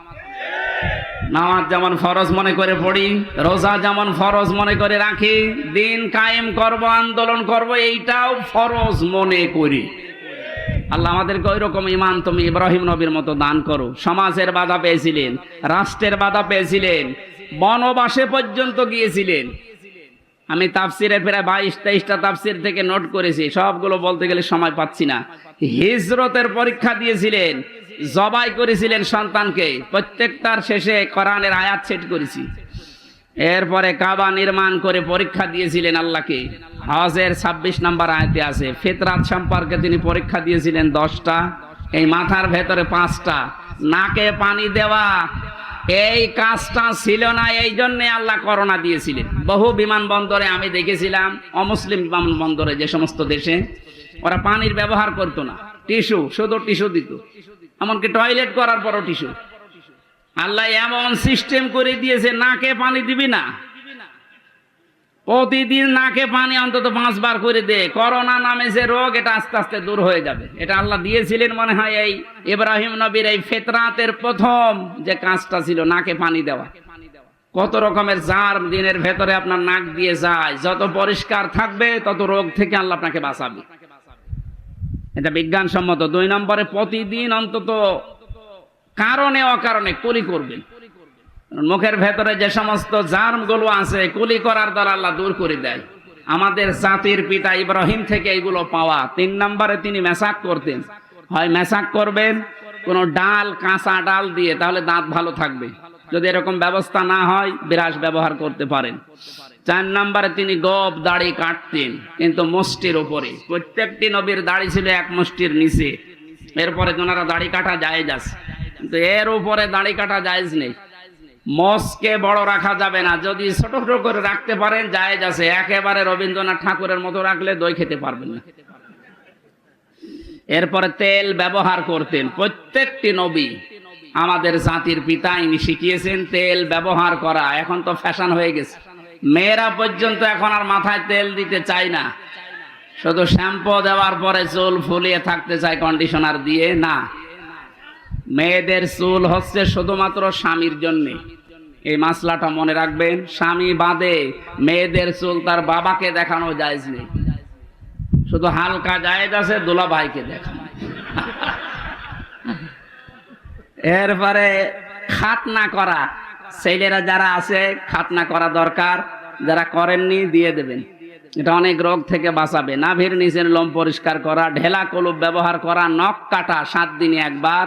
নামাজ যেমন ফরজ মনে করে পড়ি, রোজা যেমন ফরজ মনে করে রাখি, দিন কায়েম করব, আন্দোলন করব, এইটাও ফরজ মনে করি। আল্লাহ আমাদেরকে ওই রকম ইমান তুমি ইব্রাহিম নবীর মতো দান করো। সমাজের বাধা পেয়েছিলেন, রাষ্ট্রের বাধা পেয়েছিলেন, বনবাসে পর্যন্ত গিয়েছিলেন। আমি তাফসিরের প্রায় 22-23টা তাফসির থেকে নোট করেছি, সবগুলো বলতে গেলে সময় পাচ্ছি না। হিজরতের পরীক্ষা দিয়েছিলেন, জবাই করেছিলেন সন্তানকে, প্রত্যেকটার শেষে কোরআনের আয়াত সেট করেছি। এরপরে কাবা নির্মাণ করে পরীক্ষা দিয়েছিলেন আল্লাহকে। হজের 26 নম্বর আয়াতে আছে, ফিতরাত সম্পর্কে তিনি পরীক্ষা দিয়েছিলেন 10টা, এই মাথার ভেতরে 5টা, নাকে পানি দেওয়া এই কাজটা ছিল না, এই জন্য আল্লাহ করোনা দিয়েছিলেন। বহু বিমানবন্দরে আমি দেখেছিলাম, অমুসলিম বিমানবন্দরে যে সমস্ত দেশে ওরা পানির ব্যবহার করতো না, টিস্যু, শুধু টিস্যু দিত, এমনকি টয়লেট করার পরও টিস্যু। আল্লাহ এমন সিস্টেম করে দিয়েছে, নাকে পানি দিবি না, প্রতিদিন নাকে পানি অন্তত 5 বার করে দে। করোনা নামে যে রোগ, এটা আস্তে আস্তে দূর হয়ে যাবে। এটা আল্লাহ দিয়েছিলেন মনে হয় এই ইব্রাহিম নবীর এই ফিতরাতের প্রথম যে কাজটা ছিল, নাকে পানি দেওয়া। কত রকমের জার্ম দিনের ভেতরে আপনার নাক দিয়ে যায়, যত পরিষ্কার থাকবে তত রোগ থেকে আল্লাহ আপনাকে বাঁচাবে। এটা বিজ্ঞানসম্মত। 2 নম্বরে প্রতিদিন অন্তত কারণে অকারণে কুলি করবেন। মুখের ভেতরে যে সমস্ত জার্ম গুলো আছে, কুলি করার দ্বারা আল্লাহ দূর করে দেয়। আমাদের জাতির পিতা ইব্রাহিম থেকে এগুলো পাওয়া। 3 নম্বরে তিনি মেসাক করতেন। হয় মেসাক করবেন কোনো ডাল, কাঁচা ডাল দিয়ে, তাহলে দাঁত ভালো থাকবে। যদি এরকম ব্যবস্থা না হয়, বিরাস ব্যবহার করতে পারেন। 4 নম্বরে তিনি গোপ দাড়ি কাটতেন, কিন্তু মুষ্টির উপরে। প্রত্যেকটি নবীর দাড়ি ছিল 1 মুষ্টির নিচে। এরপরে ওনারা দাড়ি কাটা জায়েজ আছে, কিন্তু এর উপরে দাড়ি কাটা জায়েজ নেই। মস্কে বড় রাখা যাবে না, যদি ছোট ছোট করে রাখতে পারেন জায়েজ আছে। একেবারে রবীন্দ্রনাথ ঠাকুরের মতো রাখলে দই খেতে পারবেন না। এরপরে তেল ব্যবহার করতেন প্রত্যেকটি নবী। আমাদের জাতির পিতা ইনি শিখিয়েছেন তেল ব্যবহার করা। এখন তো ফ্যাশন হয়ে গেছে, মেয়েরা পর্যন্ত এখন আর মাথায় তেল দিতে চায় না, শুধু শ্যাম্পু দেওয়ার পরে চুল ফুলিয়ে থাকতে চায় কন্ডিশনার দিয়ে। না, মেয়েদের চুল হচ্ছে শুধুমাত্র স্বামীর জন্যে। এই মাসলাটা মনে রাখবেন, স্বামী বাদে মেয়েদের চুল তার বাবাকে দেখানো জায়েজ নেই। শুধু হালকা জায়েজ আছে দুলা ভাইকে দেখানো। এরপরে খাতনা করা, ছেলেরা যারা আছে খাতনা করা দরকার, যারা করেননি দিয়ে দেবেন। এটা অনেক রোগ থেকে বাঁচাবে। নাভির নিচের লোম পরিষ্কার করা, ঢেলা কলুপ ব্যবহার করা, নখ কাটা 7 দিনে একবার,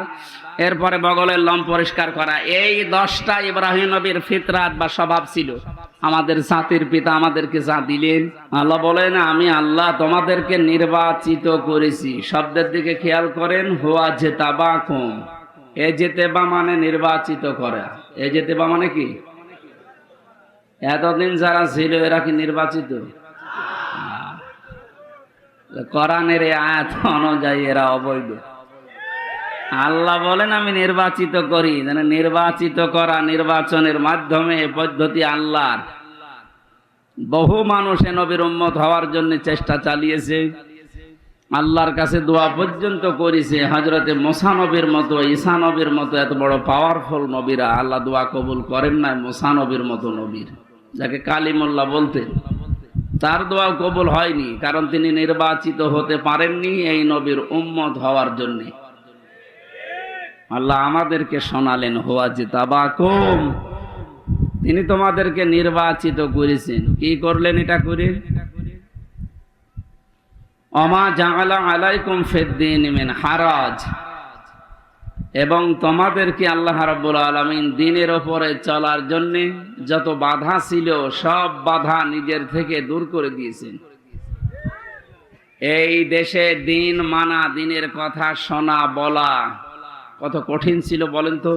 এরপরে বগলের লোম পরিষ্কার করা। এই 10টা ইব্রাহিম নবীর ফিতরাত বা স্বভাব ছিল। আমাদের জাতির পিতা আমাদেরকে যা দিলেন, আল্লাহ বলেন আমি আল্লাহ তোমাদেরকে নির্বাচিত করেছি। শব্দের দিকে খেয়াল করেন, হুয়া জেতাবাকুম। এ জেতেবা মানে নির্বাচিত করা। এ জেতেবা মানে কি? এতদিন যারা ছিল এরা কি নির্বাচিত? কোরআনের আয়াত অনুযায়ী এরা অবৈধ। আল্লাহ বলেন আমি নির্বাচিত করি। নির্বাচিত করা, নির্বাচনের মাধ্যমে পদ্ধতি আল্লাহর। বহু মানুষ নবীর উম্মত হওয়ার জন্য চেষ্টা চালিয়েছে, আল্লাহর কাছে দোয়া পর্যন্ত করেছে। হযরতে মুসা নবীর মতো, ঈসা নবীর মতো এত বড় পাওয়ারফুল নবীরা আল্লাহ দোয়া কবুল করেন না মুসা নবীর মতো নবীর, যাকে কালিমুল্লাহ বলতেন, তার দোয়া কবুল হয়নি, কারণ তিনি নির্বাচিত হতে পারেননি এই নবীর উম্মত হওয়ার জন্য। আল্লাহ আমাদেরকে শোনালেন হুয়া জিতাবাকুম, তিনি তোমাদেরকে নির্বাচিত করেছেন। কি করলেন এটা করে? ওমা জাআলা আলাইকুম ফিদ্দীন মিন হারাজ, এবং তোমাদেরকে আল্লাহ রাব্বুল আলামিন দ্বীনের উপরে চলার জন্য যত বাধা ছিল সব বাধা নিজের থেকে দূর করে দিয়েছেন। এই দেশে দ্বীন মানা, দ্বীনের কথা শোনা বলা কত কঠিন ছিল বলেন তো।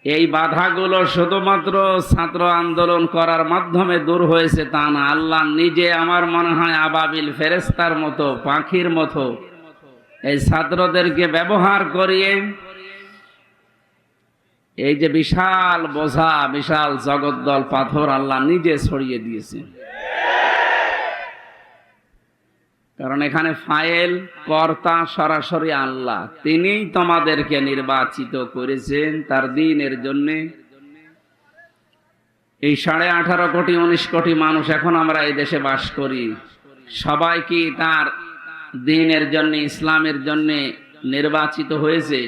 এই বাধাগুলো শুধুমাত্র ছাত্র আন্দোলন করার মাধ্যমে দূর হয়েছে তা না। আল্লাহ নিজে আমার মনে হয় আবাবিল ফেরেশতার মতো, পাখির মতো এই ছাত্রদেরকে ব্যবহার করিয়ে এই যে বিশাল বোঝা, বিশাল জগদ্দল পাথর আল্লাহ নিজে ছড়িয়ে দিয়েছেন। কারণ এখানে ফাইল কর্তা সরাসরি আল্লাহ, তিনিই তোমাদেরকে নির্বাচিত করেছেন তার দ্বীনের জন্য। এই 18.5 কোটি 19 কোটি মানুষ এখন আমরা এই দেশে বাস করি, সবাই কি তার দ্বীনের জন্য, ইসলামের জন্য নির্বাচিত হয়েছে?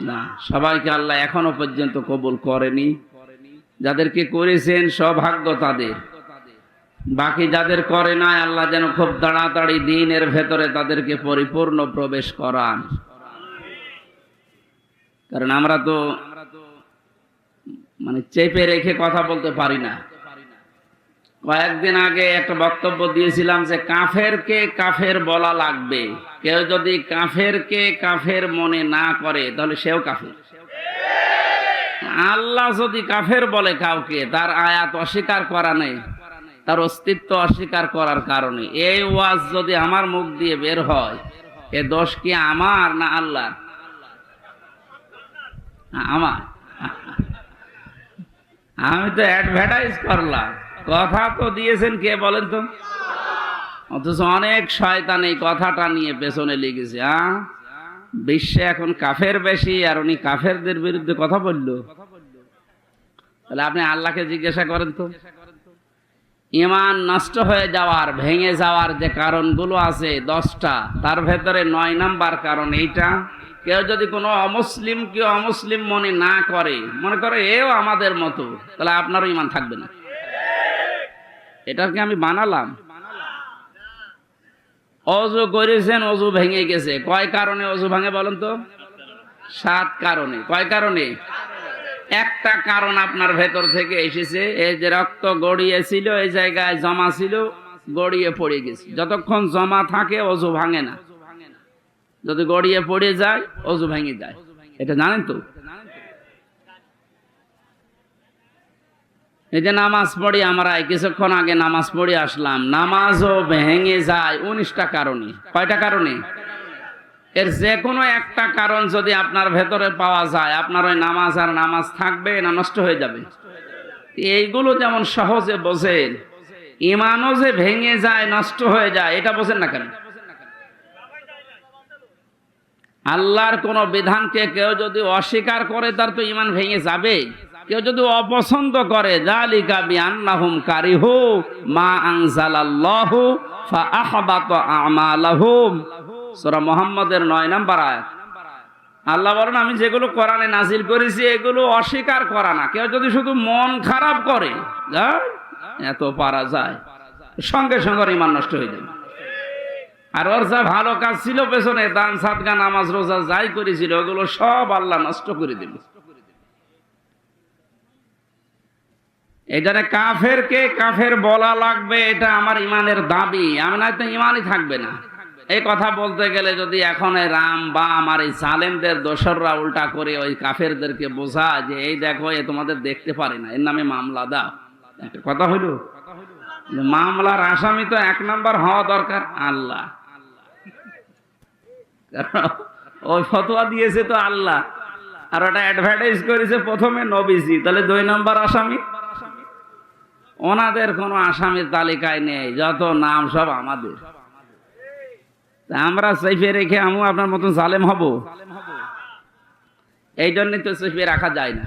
না, সবাইকে আল্লাহ এখনো পর্যন্ত কবুল করেনি। যাদেরকে করেছেন সৌভাগ্য তাদের। বাকি যাদের করে নাই আল্লাহ যেন খুব তাড়াতাড়ি দ্বীনের ভেতরে তাদেরকে পরিপূর্ণ প্রবেশ করান। কারণ আমরা তো মানে চেপে রেখে কথা বলতে পারি না। কয়েকদিন আগে একটা বক্তব্য দিয়েছিলাম যে কাফেরকে কাফের বলা লাগবে। কেউ যদি কাফেরকে কাফের মনে না করে তাহলে সেও কাফের। আল্লাহ যদি কাফের বলে কাউকে, তার আয়াত অস্বীকার করা নেই, তার অস্তিত্ব অস্বীকার করার কারণে এই ওয়াজ যদি আমার মুখ দিয়ে বের হয়, এ দোষ কি আমার না আল্লাহ? আমার। আমি তো অ্যাডভার্টাইজ করলাম, কথা তো দিয়েছেন কে বলেন তো? অথচ অনেক শয়তান এই কথাটা নিয়ে পেছনে লেগেছে। বিশ্বে এখন কাফের বেশি, আর উনি কাফেরদের বিরুদ্ধে কথা বলল। তাহলে আপনি আল্লাহকে জিজ্ঞাসা করেন তো, ঈমান নষ্ট হয়ে যাওয়ার, ভেঙে যাওয়ার যে কারণগুলো আছে 10টা, তার ভেতরে 9 নাম্বার কারণ এইটা। কেউ যদি কোনো অমুসলিমকে অমুসলিম মনে না করে, মনে করে এও আমাদের মতো, তাহলে আপনারও ঈমান থাকবে না। এটা কি আমি বানালাম? অজু করেছেন, অজু ভেঙে গেছে। কয় কারণে অজু ভাঙে বলেন তো? 7 কারণে। কয় কারণে? একটা কারণ আপনার ভেতর থেকে এসেছে, এই যে রক্ত গড়িয়েছিল, এই জায়গায় জমা ছিল, গড়িয়ে পড়ে গেছে। যতক্ষণ জমা থাকে অজু ভাঙে না, যদি গড়িয়ে পড়ে যায় অজু ভেঙে যায়। এটা জানেন তো? এই যে নামাজ পড়ি আমরা, কিছুক্ষণ আগে নামাজ পড়ে আসলাম, নামাজও ভেঙে যায় 19টা কারণে। কয়টা কারণে? এর যে কোনো একটা কারণ যদি আপনার ভেতরে পাওয়া যায়, আপনার ওই নামাজ আর নামাজ থাকবে না নষ্ট হয়ে যাবে। এইগুলো যেমন সহজে বোঝেন, ঈমানও যে ভেঙে যায়, নষ্ট হয়ে যায়, এটা বোঝেন না কেন? আল্লাহর কোন বিধানকে কেউ যদি অস্বীকার করে তার তো ঈমান ভেঙে যাবে। কেউ যদি অপছন্দ করে, যালিকা বিআন্নাহুম কারিহু মা আনজালাল্লাহু ফাআহবাতা আমালাহুম, সূরা মুহাম্মদের 9 নম্বর আয়াত। আল্লাহ বলেন, আমি যেগুলো কোরআনে নাজিল করেছি এগুলো অস্বীকার করা না। কেউ যদি শুধু মন খারাপ করে, এত পারা যায়, সঙ্গে সঙ্গে ঈমান নষ্ট হয়ে যাবে। আর ওর যা ভালো কাজ ছিল পেছনে, দান সাদকা নামাজ রোজা যাই করেছিল, ওগুলো সব আল্লাহ নষ্ট করে দিল। এই জন্য কাফেরকে কাফের বলা লাগবে, এটা আমার ইমানের দাবি। আমি না তো ইমানই থাকবে না। এই কথা বলতে গেলে যদি এখন এই রাম বা আমার এই জালেমদের দোসররা উল্টা করে ওই কাফেরদেরকে বোঝা যে এই দেখো এ তোমাদের দেখতে পারে না, এর নামে মামলা দাও, একটা কথা হইল। মামলার আসামি তো 1 নম্বর হওয়া দরকার আল্লাহ, ওই ফতোয়া দিয়েছে তো আল্লাহ, আর ওটা অ্যাডভার্টাইজ করেছে প্রথমে নবীজি, তাহলে 2 নম্বর আসামি। ওনাদের কোনো আসামির তালিকায় নেই, যত নাম সব আমাদের। আমরা চেপে রেখে আমি আপনার মতন জালেম হব? এই জন্যই তো চেপে রাখা যায় না।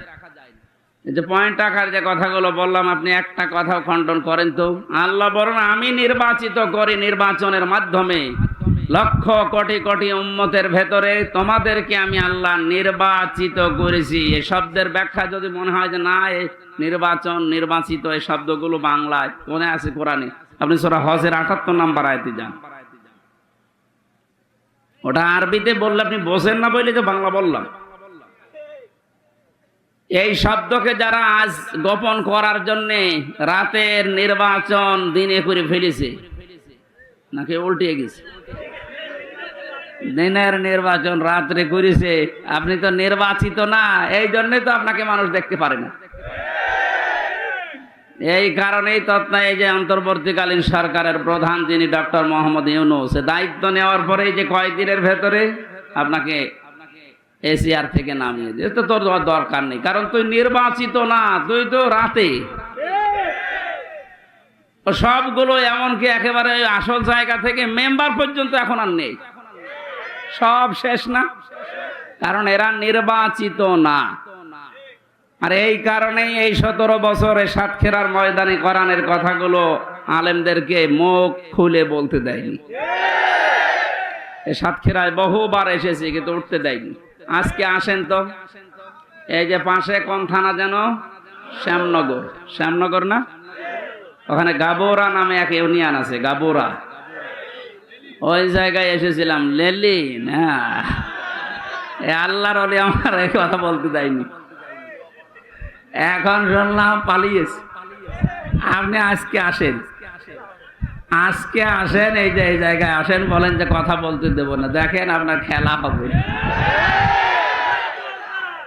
এই যে পয়েন্ট আকার যে কথাগুলো বললাম, আপনি একটা কথাও খণ্ডন করেন তো? আল্লাহ বলেন, আমি নির্বাচিত করি নির্বাচনের মাধ্যমে লক্ষ কোটি কোটি উম্মতের ভেতরে তোমাদেরকে আমি আল্লাহ নির্বাচিত করেছি। এই শব্দের ব্যাখ্যা যদি মনে হয় যে না, এই নির্বাচন নির্বাচিত এই শব্দগুলো বাংলায় কোনে আছে কোরআনে, আপনি সূরা হজের 78 নম্বর আয়াতে যান। ওটা আরবিতে বললে আপনি বোঝেন না বলে তো বাংলা বললাম। এই শব্দকে যারা আজ গোপন করার জন্য রাতের নির্বাচন দিনে করে ফেলেছে, নাকি উল্টে গেছে? দিনের নির্বাচন রাত্রে করেছে। আপনি তো নির্বাচিত না, এই জন্যই তো আপনাকে মানুষ দেখতে পারে না। এই কারণেই এই যে অন্তর্বর্তীকালীন সরকারের প্রধান যিনি ডক্টর মোহাম্মদ ইউনূস, দায়িত্ব নেওয়ার পরে যে কয়েকদিনের ভেতরে আপনাকে এসিআর থেকে নামিয়ে দিয়ে, তো তোর দরকার নেই, কারণ তুই নির্বাচিত না, তুই তো রাতে। সবগুলো এমনকি একেবারে আসল জায়গা থেকে মেম্বার পর্যন্ত এখন আর নেই, সব শেষ না, কারণ এরা নির্বাচিত না। আর এই কারণেই এই 17 বছরে সাতক্ষীরার ময়দানে কোরআনের কথাগুলো আলেমদেরকে মুখ খুলে বলতে দেয়নি। এই সাতক্ষীরায় বহুবার এসেছি কিন্তু উঠতে দেয়নি। আজকে আসেন তো, এই যে পাশে কোন থানা যেন, শ্যামনগর, শ্যামনগর না, ওখানে গাবোরা নামে এক ইউনিয়ন আছে, গাবোরা, ওই জায়গায় এসেছিলাম। লেলি না, আল্লাহর ওলি আমার এই কথা বলতে দেয়নি। এখন শুনলাম পালিয়েছে। আপনি আজকে আসেন, আজকে আসেন, এই যে এই জায়গায় আসেন, বলেন যে কথা বলতে দেব না, দেখেন আপনার খেলা হবে।